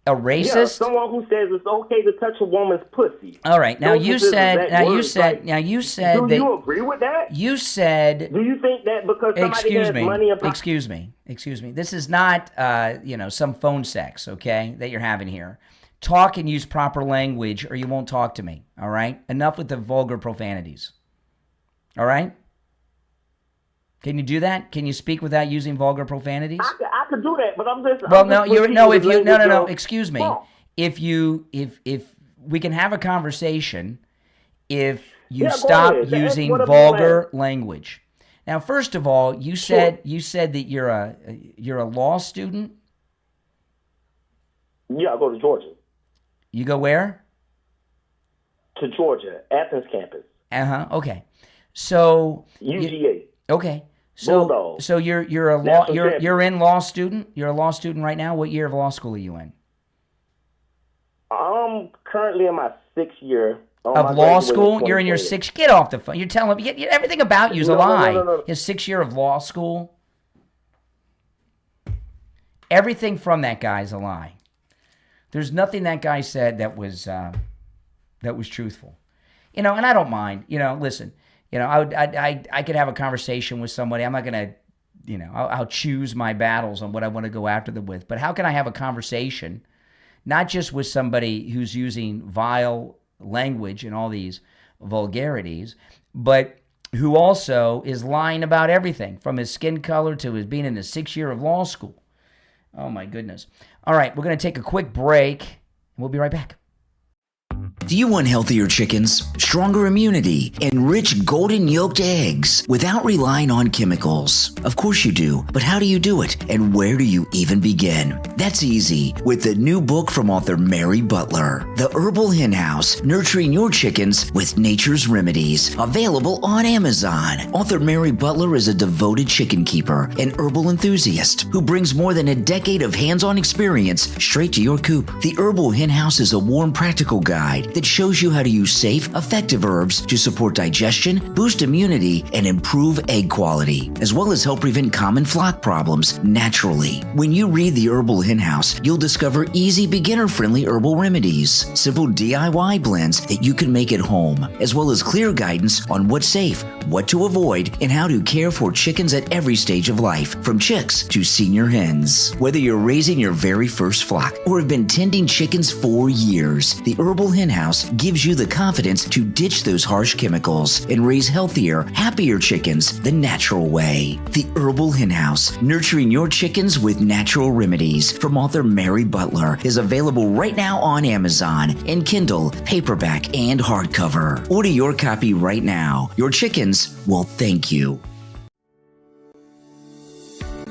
A racist? Yeah, someone who says it's okay to touch a woman's pussy. All right. Now you said. Do you agree with that? You said. Do you think that because somebody has money and Excuse me. This is not some phone sex, okay, that you're having here. Talk and use proper language, or you won't talk to me. All right. Enough with the vulgar profanities. All right. Can you do that? Can you speak without using vulgar profanities? I could do that, but I'm just. Excuse me. If we can have a conversation, if you stop using vulgar language. Now, first of all, you said that you're a law student. Yeah, I go to Georgia. You go where? To Georgia, Athens campus. Okay. So UGA. Okay. So you're in law student. You're a law student right now. What year of law school are you in? I'm currently in my 6th year of law school. You're in your 6th. Get off the phone. You're telling me everything about you is a lie. No. His 6th year of law school. Everything from that guy is a lie. There's nothing that guy said that was truthful. And I don't mind. Listen. I could have a conversation with somebody. I'm not going to I'll choose my battles on what I want to go after them with. But how can I have a conversation, not just with somebody who's using vile language and all these vulgarities, but who also is lying about everything, from his skin color to his being in his 6th year of law school? Oh, my goodness. All right, we're going to take a quick break, and we'll be right back. Do you want healthier chickens, stronger immunity, and rich golden yolked eggs without relying on chemicals? Of course you do, but how do you do it, and where do you even begin? That's easy with the new book from author Mary Butler, The Herbal Hen House, Nurturing Your Chickens with Nature's Remedies, available on Amazon. Author Mary Butler is a devoted chicken keeper and herbal enthusiast who brings more than a decade of hands-on experience straight to your coop. The Herbal Hen House is a warm, practical guide that shows you how to use safe, effective herbs to support digestion, boost immunity, and improve egg quality, as well as help prevent common flock problems naturally. When you read The Herbal Hen House, you'll discover easy, beginner-friendly herbal remedies, simple DIY blends that you can make at home, as well as clear guidance on what's safe, what to avoid, and how to care for chickens at every stage of life, from chicks to senior hens. Whether you're raising your very first flock or have been tending chickens for years, The Herbal Hen House gives you the confidence to ditch those harsh chemicals and raise healthier, happier chickens the natural way. The Herbal Hen House, Nurturing Your Chickens with Natural Remedies, from author Mary Butler, is available right now on Amazon in Kindle, paperback, and hardcover. Order your copy right now. Your chickens will thank you.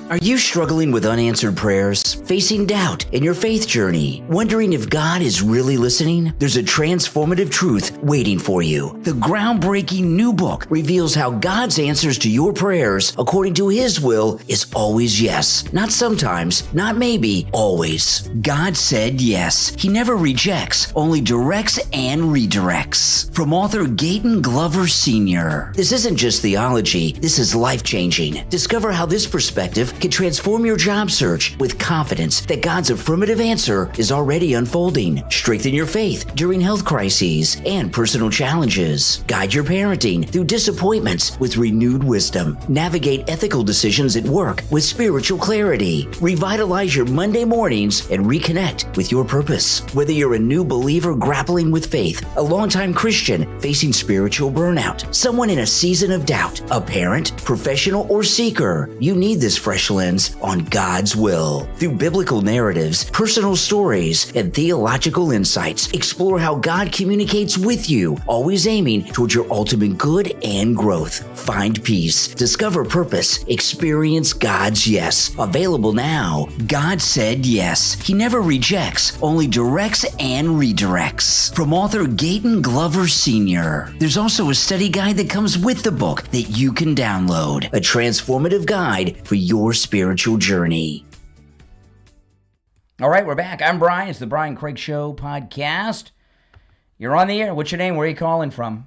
Are you struggling with unanswered prayers, facing doubt in your faith journey, wondering if God is really listening? There's a transformative truth waiting for you. The groundbreaking new book reveals how God's answers to your prayers, according to His will, is always yes. Not sometimes, not maybe, always. God said yes. He never rejects, only directs and redirects. From author Gaten Glover Sr. This isn't just theology, this is life-changing. Discover how this perspective can transform your job search with confidence that God's affirmative answer is already unfolding. Strengthen your faith during health crises and personal challenges. Guide your parenting through disappointments with renewed wisdom. Navigate ethical decisions at work with spiritual clarity. Revitalize your Monday mornings and reconnect with your purpose. Whether you're a new believer grappling with faith, a longtime Christian facing spiritual burnout, someone in a season of doubt, a parent, professional, or seeker, you need this fresh lens on God's will. Through biblical narratives, personal stories, and theological insights, explore how God communicates with you, always aiming towards your ultimate good and growth. Find peace, discover purpose, experience God's yes. Available now. God said yes. He never rejects, only directs and redirects. From author Gaten Glover Sr. There's also a study guide that comes with the book that you can download. A transformative guide for your spiritual journey. All right, we're back. I'm Brian. It's the Brian Craig Show podcast. You're on the air. What's your name? Where are you calling from?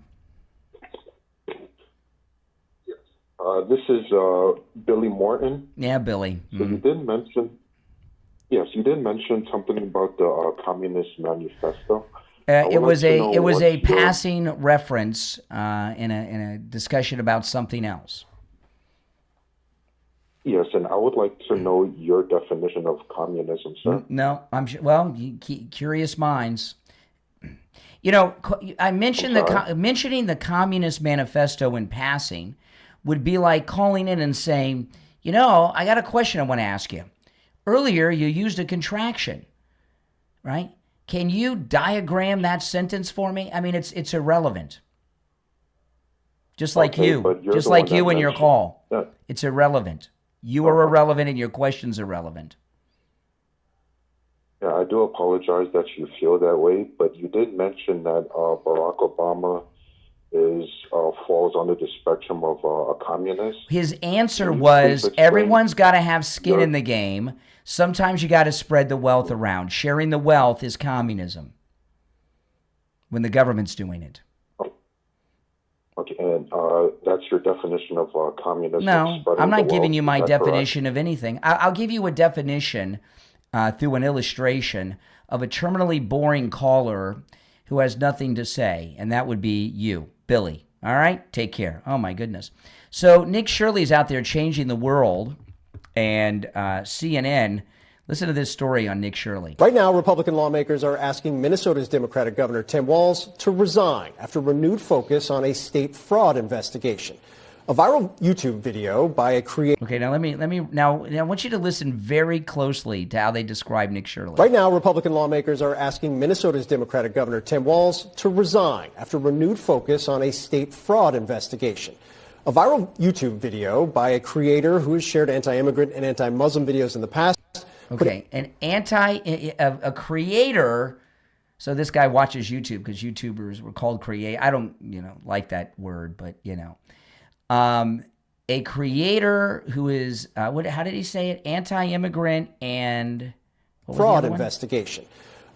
This is Billy Morton. Yeah, Billy. So you did mention, you did mention something about the Communist Manifesto. It was a passing reference in a discussion about something else. Yes, and I would like to know your definition of communism, sir. No, I'm sure. Well, curious minds. You know, I mentioned mentioning the Communist Manifesto in passing would be like calling in and saying, you know, I got a question I want to ask you. Earlier, you used a contraction, right? Can you diagram that sentence for me? I mean, it's irrelevant. Just like you. Just like you in your call. Yeah. It's irrelevant. You are irrelevant and your question's irrelevant. Yeah, I do apologize that you feel that way, but you did mention that Barack Obama falls under the spectrum of a communist. His answer was, everyone's got to have skin in the game. Sometimes you got to spread the wealth around. Sharing the wealth is communism when the government's doing it. Okay, and that's your definition of communism? No, I'm not giving you my definition of anything. I'll give you a definition through an illustration of a terminally boring caller who has nothing to say, and that would be you, Billy. All right? Take care. Oh, my goodness. So Nick Shirley's out there changing the world, and CNN, listen to this story on Nick Shirley. Right now, Republican lawmakers are asking Minnesota's Democratic Governor Tim Walz to resign after renewed focus on a state fraud investigation. A viral YouTube video by a creator. Okay, now I want you to listen very closely to how they describe Nick Shirley. Right now, Republican lawmakers are asking Minnesota's Democratic Governor Tim Walz to resign after renewed focus on a state fraud investigation. A viral YouTube video by a creator who has shared anti-immigrant and anti-Muslim videos in the past. Okay, a creator. So this guy watches YouTube because YouTubers were called create. I don't, like that word, but a creator who is how did he say it? Anti-immigrant and fraud investigation.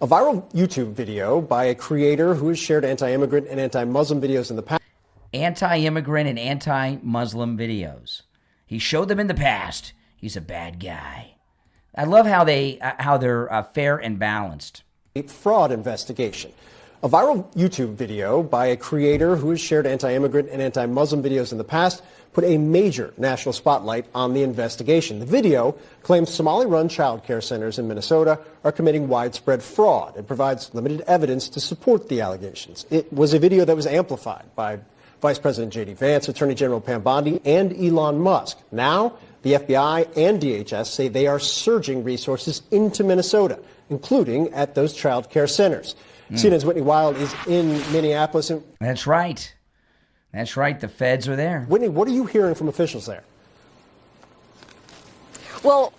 A viral YouTube video by a creator who has shared anti-immigrant and anti-Muslim videos in the past. Anti-immigrant and anti-Muslim videos. He showed them in the past. He's a bad guy. I love how they're fair and balanced. Fraud investigation. A viral YouTube video by a creator who has shared anti-immigrant and anti-Muslim videos in the past put a major national spotlight on the investigation. The video claims Somali-run child care centers in Minnesota are committing widespread fraud and provides limited evidence to support the allegations. It was a video that was amplified by Vice President J.D. Vance, Attorney General Pam Bondi, and Elon Musk. Now, the FBI and DHS say they are surging resources into Minnesota, including at those child care centers. CNN's Whitney Wild is in Minneapolis. That's right. That's right. The feds are there. Whitney, what are you hearing from officials there? Well,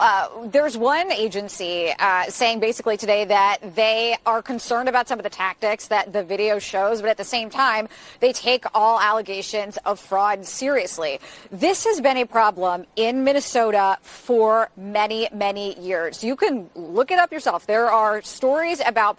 there's one agency saying basically today that they are concerned about some of the tactics that the video shows, but at the same time, they take all allegations of fraud seriously. This has been a problem in Minnesota for many, many years. You can look it up yourself. There are stories about,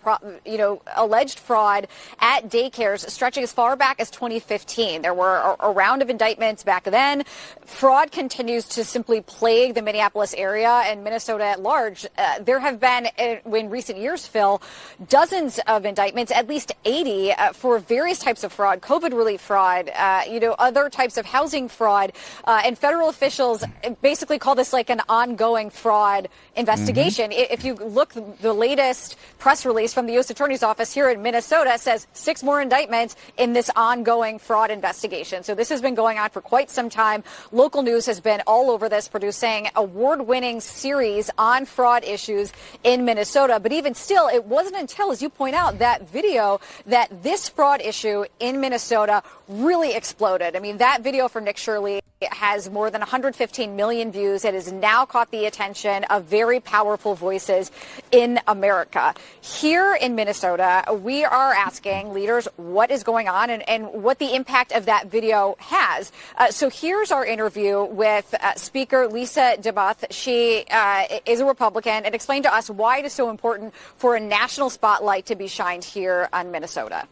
alleged fraud at daycares stretching as far back as 2015. There were a round of indictments back then. Fraud continues to simply plague the Minneapolis area and Minnesota at large. There have been, in recent years, Phil, dozens of indictments, at least 80, for various types of fraud, COVID relief fraud, other types of housing fraud. And federal officials basically call this like an ongoing fraud investigation. If you look, the latest press release from the U.S. Attorney's Office here in Minnesota says 6 more indictments in this ongoing fraud investigation. So this has been going on for quite some time. Local news has been all over this, producing award-winning series on fraud issues in Minnesota. But even still, it wasn't until, as you point out, that video that this fraud issue in Minnesota really exploded. I mean, that video for Nick Shirley has more than 115 million views. It has now caught the attention of very powerful voices in America. Here in Minnesota, we are asking leaders what is going on and what the impact of that video has. So here's our interview with Speaker Lisa DeButh. She is a Republican, and explained to us why it is so important for a national spotlight to be shined here on Minnesota.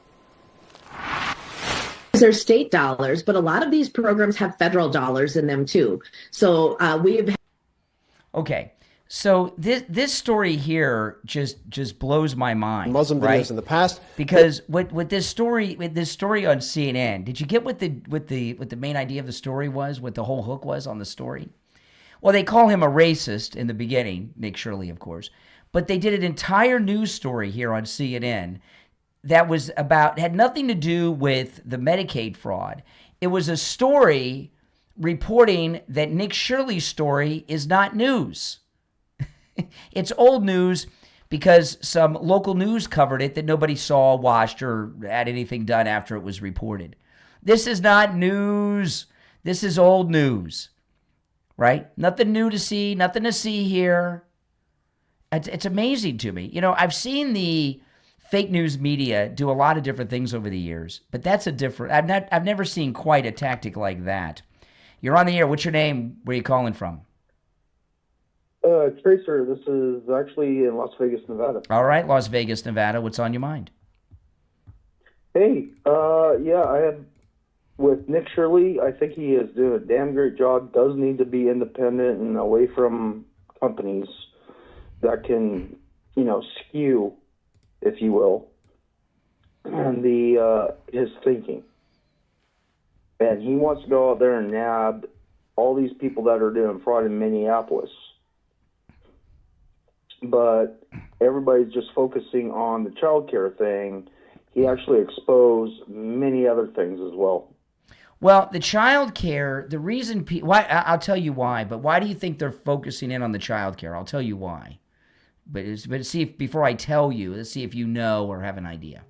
They're state dollars, but a lot of these programs have federal dollars in them too. So we've. Okay, so this story here just blows my mind. Muslim videos right? in the past, because with this story on CNN, did you get what the main idea of the story was? What the whole hook was on the story? Well, they call him a racist in the beginning, Nick Shirley, of course, but they did an entire news story here on CNN that was had nothing to do with the Medicaid fraud. It was a story reporting that Nick Shirley's story is not news. It's old news because some local news covered it that nobody saw, watched, or had anything done after it was reported. This is not news. This is old news, right? Nothing new to see, nothing to see here. It's amazing to me. I've seen the fake news media do a lot of different things over the years, but that's a different. I've never seen quite a tactic like that. You're on the air. What's your name? Where are you calling from? Tracer. This is actually in Las Vegas, Nevada. All right, Las Vegas, Nevada. What's on your mind? Hey, I had with Nick Shirley. I think he is doing a damn great job. Does need to be independent and away from companies that can, skew, if you will, and his thinking. and he wants to go out there and nab all these people that are doing fraud in Minneapolis. But everybody's just focusing on the child care thing. He actually exposed many other things as well. Well, the child care, the reason why, I'll tell you why, but why do you think they're focusing in on the child care? I'll tell you why. But see if, before I tell you, let's see if you know or have an idea.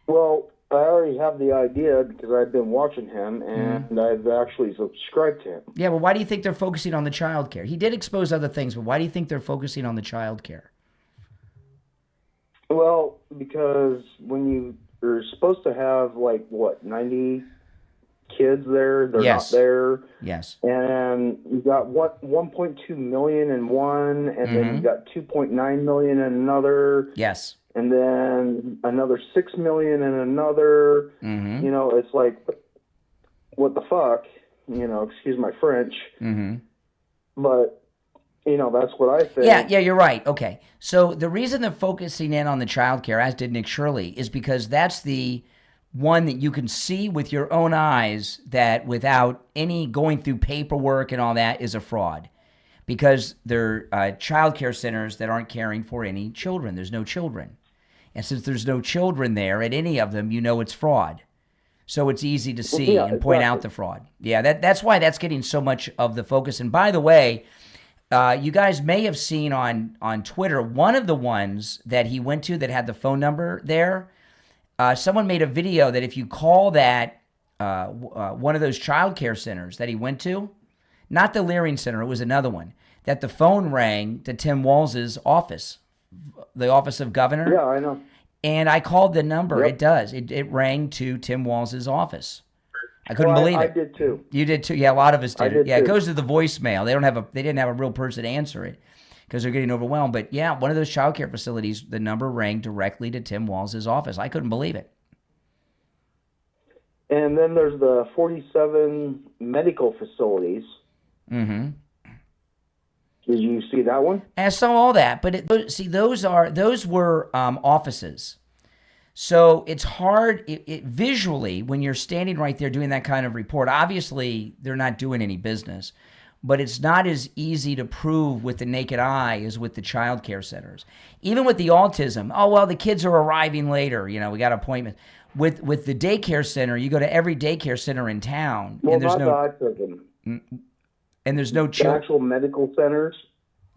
Well, I already have the idea because I've been watching him, and I've actually subscribed to him. Yeah, well, why do you think they're focusing on the child care? He did expose other things, but why do you think they're focusing on the child care? Well, because when you're supposed to have, 90 kids there, they're Yes. not there. Yes. And you got 1.2 million in one, and then you got 2.9 million in another. Yes. And then another 6 million in another. You know, it's like, what the fuck? You know, excuse my French. But, you know, that's what I think. Yeah, you're right. Okay. So the reason they're focusing in on the child care, as did Nick Shirley, is because that's the one that you can see with your own eyes that without any going through paperwork and all that is a fraud. Because they're child care centers that aren't caring for any children. There's no children. And since there's no children there at any of them, you know it's fraud. So it's easy to see and point out the fraud. Yeah, that's why that's getting so much of the focus. And by the way, you guys may have seen on Twitter, one of the ones that he went to that had the phone number there, someone made a video that if you call that one of those child care centers that he went to, not the Leering Center, it was another one, that the phone rang to Tim Walz's office, the office of governor. Yeah, I know. And I called the number. Yep. It does. It rang to Tim Walz's office. I couldn't believe it. I did too. You did too. Yeah, a lot of us did. I did Yeah, too. it goes to the voicemail. They didn't have a real person to answer it because they're getting overwhelmed. But yeah, one of those child care facilities, the number rang directly to Tim Walz's office. I couldn't believe it. And then there's the 47 medical facilities. Did you see that one? I saw all that, but those were offices. So it's hard visually when you're standing right there doing that kind of report. Obviously, they're not doing any business, but it's not as easy to prove with the naked eye as with the child care centers. Even with the autism, oh, well, the kids are arriving later. You know, we got appointments. With the daycare center, you go to every daycare center in town, Well, and there's not the autism. And there's no The actual medical centers.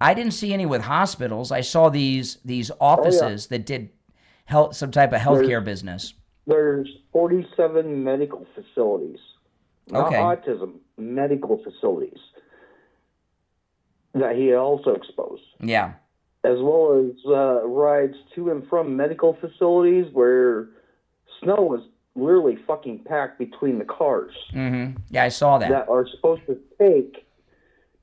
I didn't see any with hospitals. I saw these offices that did some type of healthcare business. There's 47 medical facilities. Not Okay. autism, medical facilities that he also exposed. Yeah. As well as rides to and from medical facilities where snow was literally fucking packed between the cars. Yeah, I saw that. That are supposed to take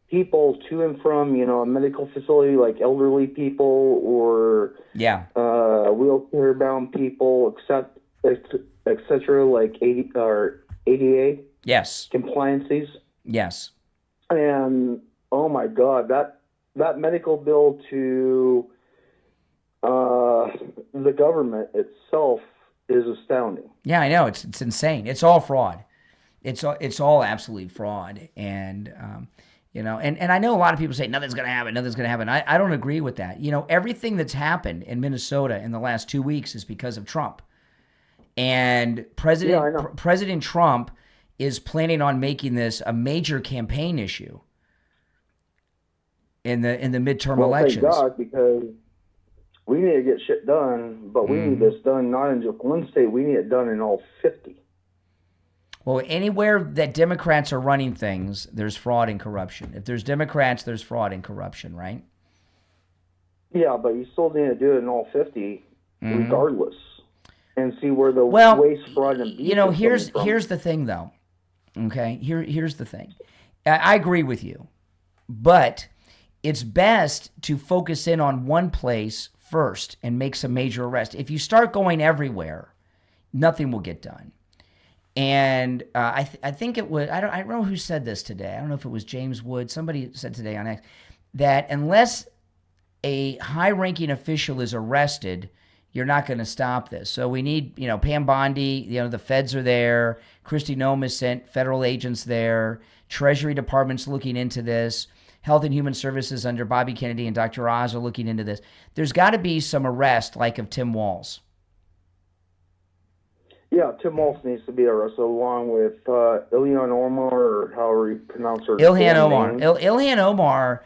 people to and from, you know, a medical facility, like elderly people or wheelchair bound people, et cetera, like ADA compliances. Yes. And oh my God, that medical bill to the government itself is astounding. Yeah, I know. It's insane. It's all fraud. It's all absolute fraud. And you know, and I know a lot of people say nothing's going to happen. Nothing's going to happen. I don't agree with that. You know, everything that's happened in Minnesota in the last 2 weeks is because of Trump. And President Trump is planning on making this a major campaign issue in the midterm elections. Thank God, because we need to get shit done, but we need this done not in just one state. We need it done in all 50. Well, anywhere that Democrats are running things, there's fraud and corruption. If there's Democrats, there's fraud and corruption, right? Yeah, but you still need to do it in all 50 regardless and see where the waste, fraud, and abuse you know, is here's coming from. the thing, though. Okay? Here's the thing. I agree with you, but it's best to focus in on one place first and make some major arrests. If you start going everywhere, nothing will get done. And I think it was, I don't know who said this today. I don't know if it was James Wood. Somebody said today on X that unless a high-ranking official is arrested, you're not going to stop this. So we need, Pam Bondi, the feds are there. Kristi Noem has sent federal agents there. Treasury Department's looking into this. Health and Human Services under Bobby Kennedy and Dr. Oz are looking into this. There's got to be some arrest like of Tim Walz. Yeah, Tim Walz needs to be arrested along with Ilhan Omar, or however you pronounce her Ilhan Omar. name. Ilhan Omar,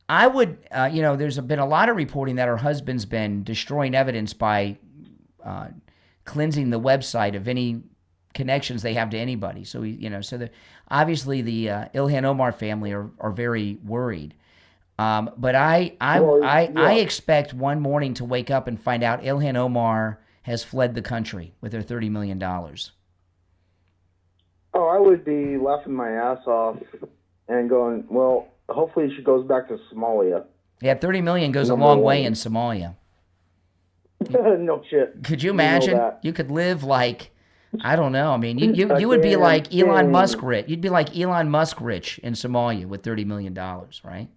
I would, there's been a lot of reporting that her husband's been destroying evidence by cleansing the website of any connections they have to anybody. So, obviously the Ilhan Omar family are very worried. But I expect one morning to wake up and find out Ilhan Omar has fled the country with her $30 million. Oh, I would be laughing my ass off and going, well, hopefully she goes back to Somalia. Yeah, $30 million goes a long way in Somalia. No shit. Could you imagine? You could live like, I don't know. I mean, you would be like Elon Musk rich. You'd be like Elon Musk rich in Somalia with $30 million, right?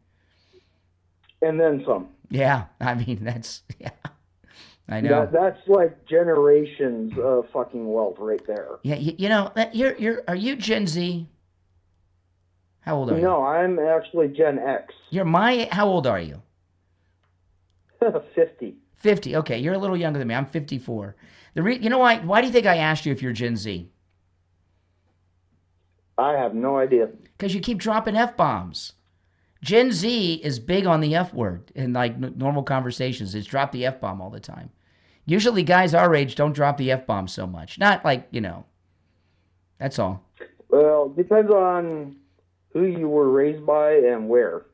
And then some. Yeah, I mean, yeah. I know. That's like generations of fucking wealth right there. Yeah, are you Gen Z? How old are you? No, I'm actually Gen X. How old are you? 50. 50. Okay, you're a little younger than me. I'm 54. You know why? Why do you think I asked you if you're Gen Z? I have no idea. Because you keep dropping F-bombs. Gen Z is big on the F word in like normal conversations. It's drop the F-bomb all the time. Usually guys our age don't drop the F-bomb so much. Not like, that's all. Well, depends on who you were raised by and where.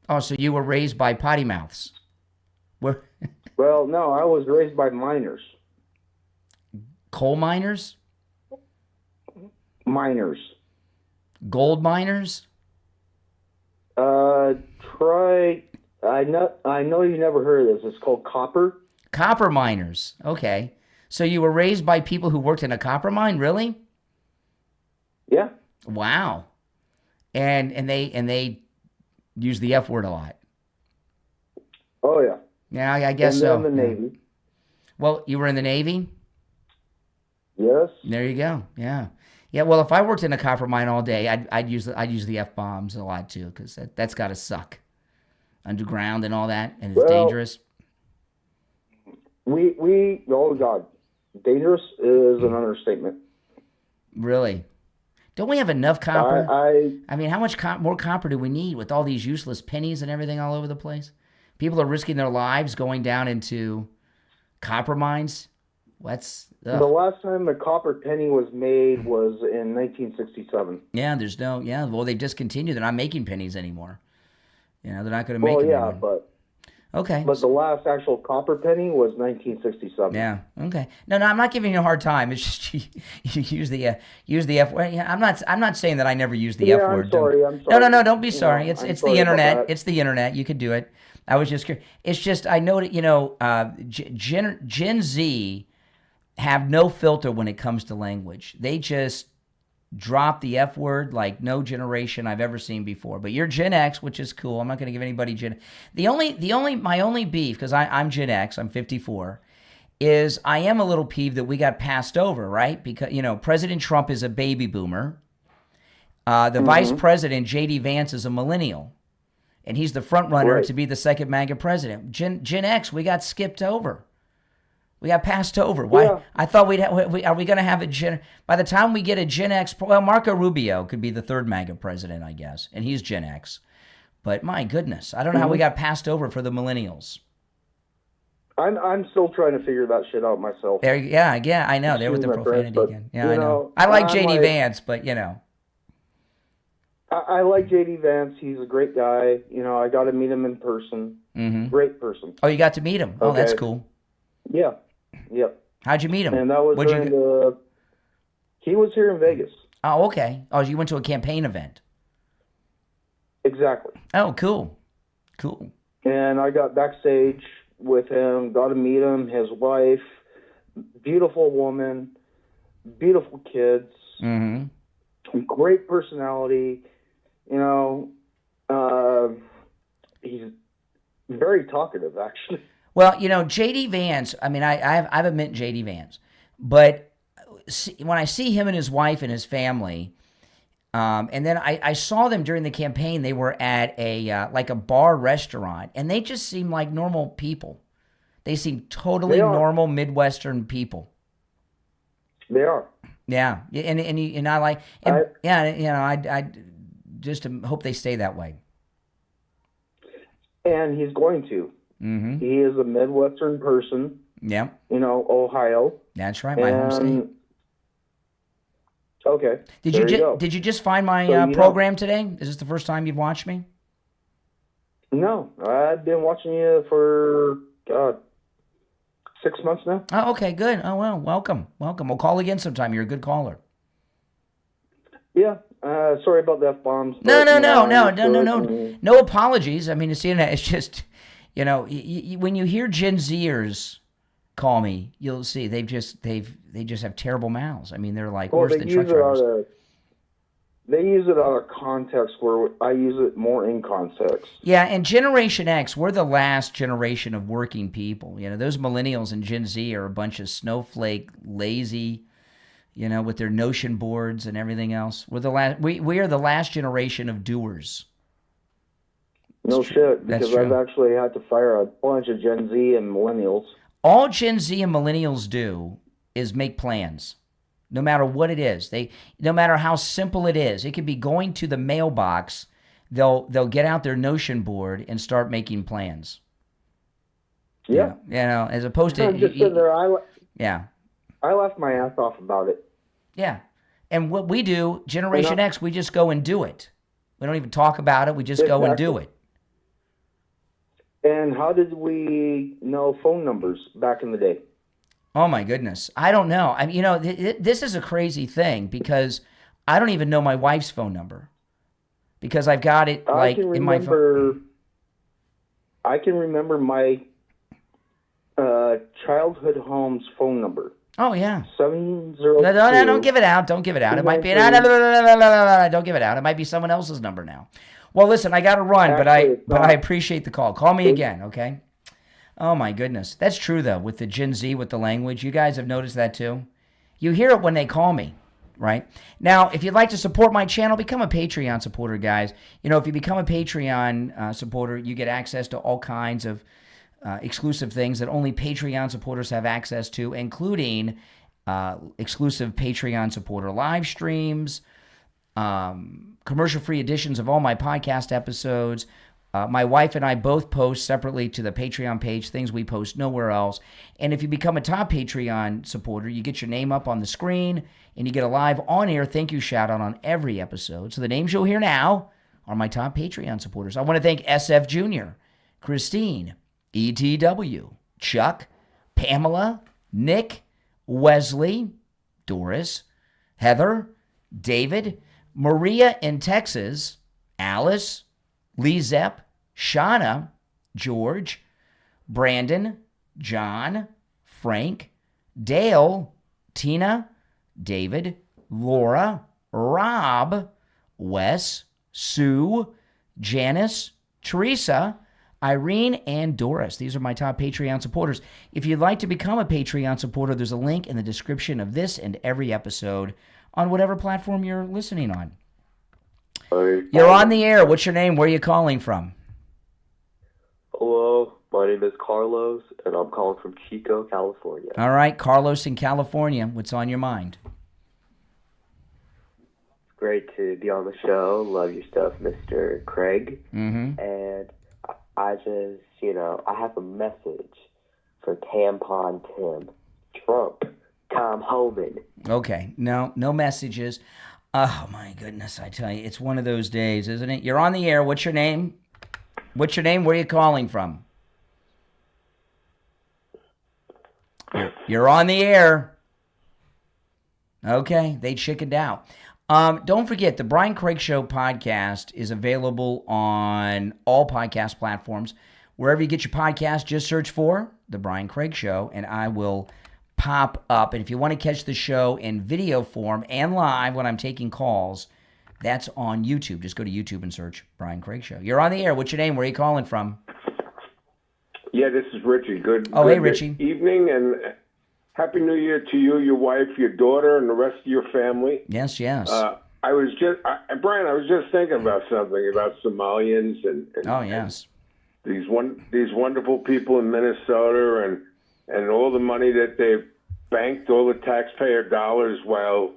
Oh, so you were raised by potty mouths. Where? Well, no, I was raised by miners. Coal miners? Miners. Gold miners? I know you never heard of this. It's called copper. Copper miners. Okay. So you were raised by people who worked in a copper mine, really? Yeah. Wow. And they use the F word a lot. Oh yeah. Yeah, I guess so. In the Navy. Well, you were in the Navy? Yes. There you go. Yeah. Yeah, well, if I worked in a copper mine all day, I'd use the F-bombs a lot too, because that's got to suck. Underground and all that, and it's dangerous. Oh God, dangerous is an understatement. Really? Don't we have enough copper? I mean, how much more copper do we need with all these useless pennies and everything all over the place? People are risking their lives going down into copper mines. The last time a copper penny was made was in 1967. Yeah, well, they discontinued. They're not making pennies anymore. They're not going to make them anymore. But okay. But the last actual copper penny was 1967. Yeah. Okay. No, I'm not giving you a hard time. It's just you use the F word. Yeah, I'm not saying that I never use the F word. I'm sorry. No. Don't be sorry. It's the internet. That. It's the internet. You could do it. I was just curious. It's just I know that Gen Z have no filter when it comes to language. They just drop the F word like no generation I've ever seen before. But you're Gen X, which is cool. I'm not going to give anybody my only beef, because I'm Gen X, I'm 54, is I am a little peeved that we got passed over, right? Because, President Trump is a baby boomer. The vice president, J.D. Vance, is a millennial. And he's the front runner to be the second MAGA president. Gen X, we got skipped over. We got passed over. Why? Yeah. I thought are we going to have by the time we get a Gen X, well, Marco Rubio could be the third MAGA president, I guess, and he's Gen X. But my goodness, I don't know how we got passed over for the millennials. I'm still trying to figure that shit out myself. Yeah, I know. There with the profanity again. Yeah, I know. I like J.D. Vance, but I like J.D. Vance. He's a great guy. I got to meet him in person. Mm-hmm. Great person. Oh, you got to meet him? Oh, that's cool. Yeah. Yep. How'd you meet him? And that was he was here in Vegas. Oh, okay. Oh, you went to a campaign event. Exactly. Oh, cool. Cool. And I got backstage with him, got to meet him, his wife, beautiful woman, beautiful kids, great personality. He's very talkative, actually. Well, J.D. Vance, I mean, I've met J.D. Vance, but when I see him and his wife and his family, and then I saw them during the campaign, they were at like a bar restaurant, and they just seem like normal people. They seem totally normal Midwestern people. They are. Yeah, and I like, and I just hope they stay that way. And he's going to. Mm-hmm. He is a Midwestern person. Yeah. Ohio. That's right, my home state. Okay. Did you just find my program today? Is this the first time you've watched me? No, I've been watching you for 6 months now. Oh, okay, good. Oh well, welcome. We'll call again sometime. You're a good caller. Yeah. Sorry about the F-bombs. No apologies. I mean, it's the internet. It's just, when you hear Gen Zers call me, you'll see they just have terrible mouths. I mean, they're like worse than truck drivers. They use it out of context where I use it more in context. Yeah, and Generation X, we're the last generation of working people. Those millennials and Gen Z are a bunch of snowflake, lazy, with their notion boards and everything else. We're the last. We are the last generation of doers. No shit, because I've actually had to fire a bunch of Gen Z and millennials. All Gen Z and millennials do is make plans, no matter what it is. No matter how simple it is. It could be going to the mailbox. They'll get out their notion board and start making plans. Yeah. As opposed to I'm just sitting there. I left my ass off about it. Yeah. And what we do, Generation X, we just go and do it. We don't even talk about it. We just go and do it. And how did we know phone numbers back in the day? Oh, my goodness. I don't know. I mean, this is a crazy thing because I don't even know my wife's phone number because I've got it in my phone. I can remember my childhood home's phone number. Oh, yeah. 702. No, don't give it out. Don't give it out. It might be... Don't give it out. It might be someone else's number now. Well, listen, I got to run, but I appreciate the call. Call me again, okay? Oh, my goodness. That's true, though, with the Gen Z, with the language. You guys have noticed that, too? You hear it when they call me, right? Now, if you'd like to support my channel, become a Patreon supporter, guys. If you become a Patreon supporter, you get access to all kinds of exclusive things that only Patreon supporters have access to, including exclusive Patreon supporter live streams, commercial-free editions of all my podcast episodes. My wife and I both post separately to the Patreon page, things we post nowhere else. And if you become a top Patreon supporter, you get your name up on the screen, and you get a live on-air thank you shout-out on every episode. So the names you'll hear now are my top Patreon supporters. I want to thank SF Jr., Christine, ETW, Chuck, Pamela, Nick, Wesley, Doris, Heather, David, Maria in Texas, Alice, Lee Zepp, Shauna, George, Brandon, John, Frank, Dale, Tina, David, Laura, Rob, Wes, Sue, Janice, Teresa, Irene, and Doris. These are my top Patreon supporters. If you'd like to become a Patreon supporter, there's a link in the description of this and every episode on whatever platform you're listening on. You're on the air. What's your name? Where are you calling from? Hello, my name is Carlos, and I'm calling from Chico, California. All right, Carlos in California. What's on your mind? Great to be on the show. Love your stuff, Mr. Craig. Mm-hmm. And I just, I have a message for Tampon Tim, Trump, Tom Homan. Okay, no messages. Oh, my goodness, I tell you, it's one of those days, isn't it? You're on the air. What's your name? What's your name? Where are you calling from? You're on the air. Okay, they chickened out. Don't forget, the Brian Craig Show podcast is available on all podcast platforms. Wherever you get your podcast, just search for The Brian Craig Show, and I will pop up. And if you want to catch the show in video form and live when I'm taking calls, that's on YouTube. Just go to YouTube and search Brian Craig Show. You're on the air. What's your name? Where are you calling from? Yeah, this is Richie. Good. Oh, good hey, Richie. Evening and Happy New Year to you, your wife, your daughter, and the rest of your family. Yes. Brian, I was just thinking about something about Somalians and Oh, yes. these wonderful people in Minnesota and all the money that they've banked, all the taxpayer dollars, while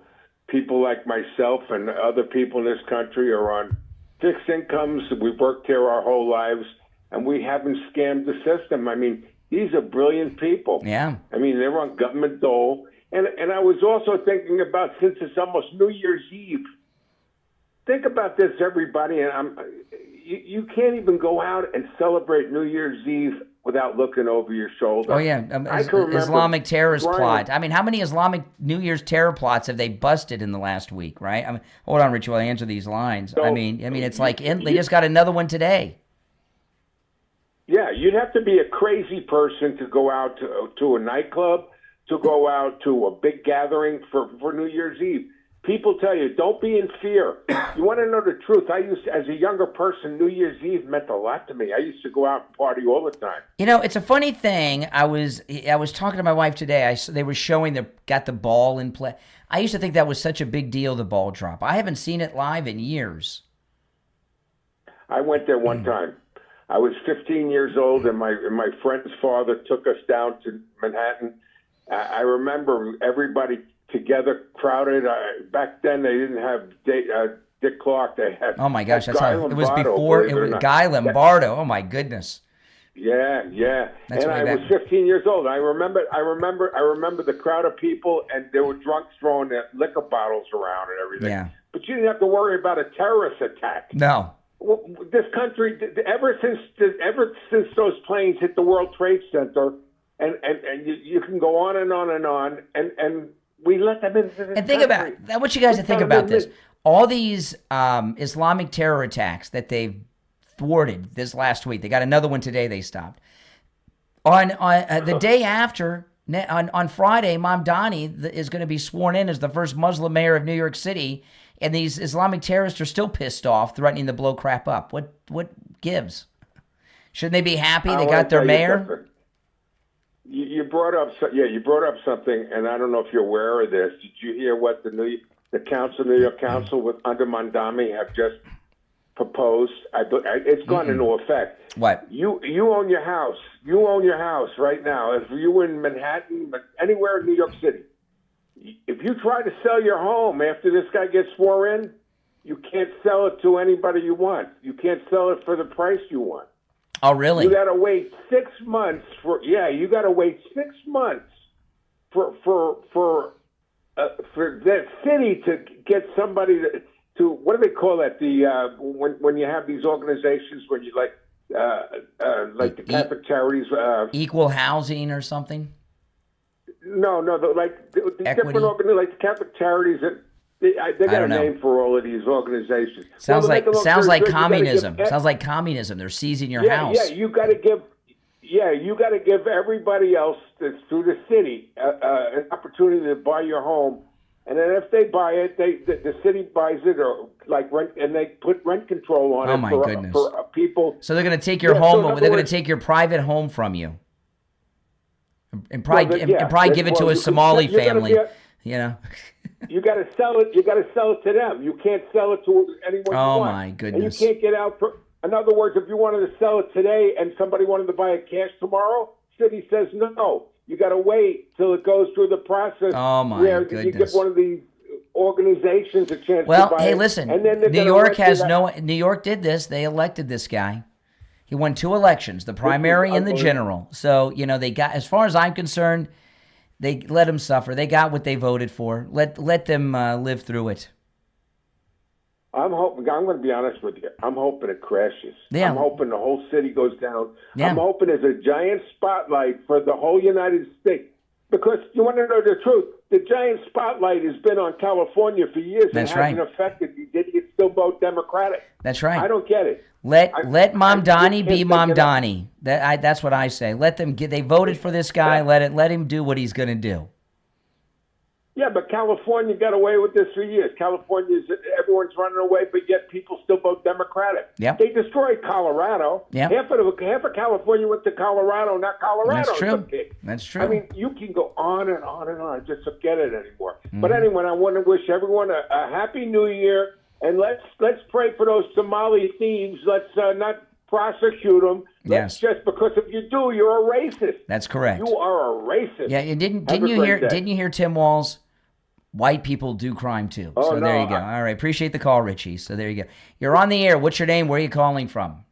people like myself and other people in this country are on fixed incomes. We've worked here our whole lives, and we haven't scammed the system. I mean, these are brilliant people. Yeah. I mean, they're on government dole. And I was also thinking about, since it's almost New Year's Eve, think about this, everybody. And you can't even go out and celebrate New Year's Eve without looking over your shoulder. Oh, yeah. Islamic terrorist plot. I mean, how many Islamic New Year's terror plots have they busted in the last week, right? I mean, hold on, Rich, while I answer these lines. So, I mean, it's like they just got another one today. Yeah, you'd have to be a crazy person to go out to a nightclub, to go out to a big gathering for New Year's Eve. People tell you, don't be in fear. You want to know the truth? As a younger person, New Year's Eve meant a lot to me. I used to go out and party all the time. You know, it's a funny thing. I was talking to my wife today. They were showing got the ball in play. I used to think that was such a big deal, the ball drop. I haven't seen it live in years. I went there one time. I was 15 years old, and my friend's father took us down to Manhattan. I remember everybody together, crowded. Back then, they didn't have Dick Clark. They had. Oh my gosh, that's Guy how it was Lombardo, before. It was Guy Lombardo. Oh my goodness. Yeah. That's and I was 15 years old. I remember the crowd of people, and there were drunks throwing their liquor bottles around and everything. Yeah. But you didn't have to worry about a terrorist attack. No. Well, this country, ever since those planes hit the World Trade Center, and you can go on and on and on, and we let them into the And think country. about, I want you guys to think about this. All these Islamic terror attacks that they've thwarted this last week. They got another one today they stopped. On the day after, on Friday, Mamdani is going to be sworn in as the first Muslim mayor of New York City. And these Islamic terrorists are still pissed off, threatening to blow crap up. What gives? Shouldn't they be happy they got their mayor? You brought up something, and I don't know if you're aware of this. Did you hear what the New York Council with under Mamdani have just proposed? It's gone into effect. What? You own your house. You own your house right now. If you were in Manhattan, anywhere in New York City, if you try to sell your home after this guy gets sworn in, you can't sell it to anybody you want. You can't sell it for the price you want. Oh, really? You got to wait 6 months you got to wait 6 months for that city to get somebody to what do they call that? When you have these organizations when you like the Catholic charities, equal housing or something. No, the different organizations, like the Catholic charities. They got a name for all of these organizations. Sounds like communism. Sounds like communism. They're seizing your house. Yeah, you got to give everybody else that's through the city an opportunity to buy your home, and then if they buy it, the city buys it or like rent, and they put rent control on it. Oh my goodness! For people. So they're going to take your home. They're going to take your private home from you. And probably give it to a Somali family. You know. You got to sell it. You got to sell it to them. You can't sell it to anyone you want. Oh my goodness! And you can't get out. In other words, if you wanted to sell it today and somebody wanted to buy it cash tomorrow, city says no. You got to wait till it goes through the process. Oh my goodness! You give one of these organizations a chance. Well, to buy hey, it, listen. And then New York New York did this. They elected this guy. He won 2 elections, the primary and the general. So, they got, as far as I'm concerned, they let him suffer. They got what they voted for. Let them live through it. I'm hoping, I'm going to be honest with you, I'm hoping it crashes. Yeah. I'm hoping the whole city goes down. Yeah. I'm hoping there's a giant spotlight for the whole United States. Because you want to know the truth, the giant spotlight has been on California for years and hasn't affected these idiots still vote Democratic. That's right. I don't get it. Let Mamdani be Mamdani. That's what I say. Let them they voted for this guy. Let him do what he's going to do. Yeah, but California got away with this for years. Everyone's running away, but yet people still vote Democratic. Yep. They destroyed Colorado. Yep. Half of California went to Colorado, not Colorado. That's true. That's true. I mean, you can go on and on and on. Just forget it anymore. But anyway, I want to wish everyone a happy New Year, and let's pray for those Somali thieves. Let's not prosecute them. Yes. Just because if you do, you're a racist. That's correct. You are a racist. Yeah, and didn't Have a you great hear? day. Didn't you hear Tim Walz? White people do crime too. Oh, So there no, you go. All right, appreciate the call, Richie. So there you go. You're on the air. What's your name? Where are you calling from?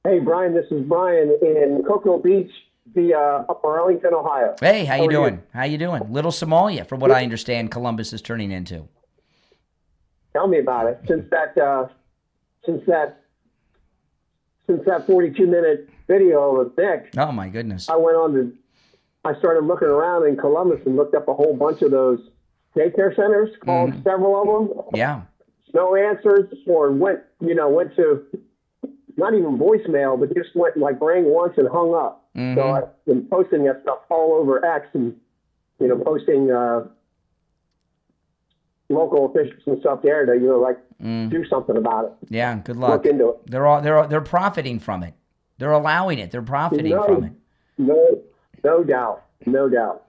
Hey, Brian, this is Brian in Cocoa Beach, Upper Arlington, Ohio. Hey, how you doing? How you doing? Little Somalia, from what I understand, Columbus is turning into. Tell me about it. Since that 42-minute video of Nick, Oh my goodness. I started looking around in Columbus and looked up a whole bunch of those daycare centers, called several of them. Yeah. No answers, or went to not even voicemail, but just rang once and hung up. So I've been posting that stuff all over X and posting local officials and stuff there to do something about it. Yeah, good luck. Look into it. They're profiting from it. They're allowing it. They're profiting from it. No doubt. 100%.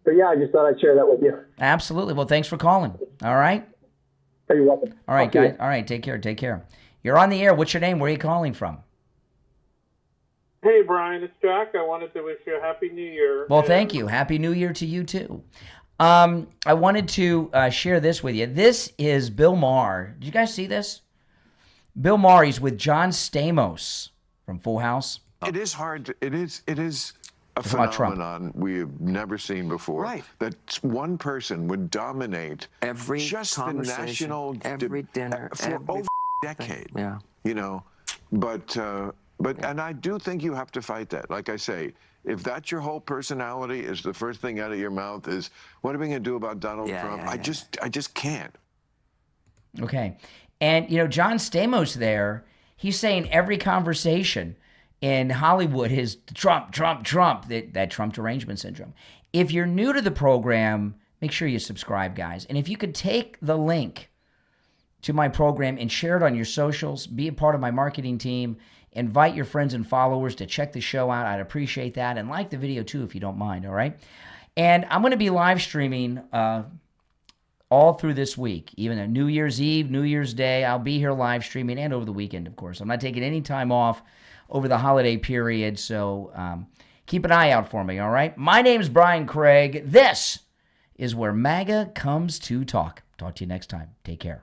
But yeah, I just thought I'd share that with you. Absolutely. Well, thanks for calling. All right. You're welcome. All right, guys. All right, take care. Take care. You're on the air. What's your name? Where are you calling from? Hey, Brian, it's Jack. I wanted to wish you a Happy New Year. Well, thank you. Happy New Year to you, too. I wanted to share this with you. This is Bill Maher. Did you guys see this? Bill Maher, he's with John Stamos from Full House. It is hard. It is a Talk about Trump. phenomenon we have never seen before. Right. That one person would dominate every just the conversation, national every dinner for over a decade. Yeah. But and I do think you have to fight that. Like I say, if that's your whole personality, is the first thing out of your mouth is, what are we going to do about Donald Trump? I just can't. Okay. And, John Stamos there, he's saying every conversation in Hollywood is Trump, that Trump derangement syndrome. If you're new to the program, make sure you subscribe, guys. And if you could take the link to my program and share it on your socials, be a part of my marketing team, invite your friends and followers to check the show out. I'd appreciate that. And like the video too, if you don't mind, all right? And I'm going to be live streaming all through this week, even on New Year's Eve, New Year's Day. I'll be here live streaming, and over the weekend, of course. I'm not taking any time off over the holiday period, so keep an eye out for me, all right? My name's Brian Craig. This is where MAGA comes to talk. Talk to you next time. Take care.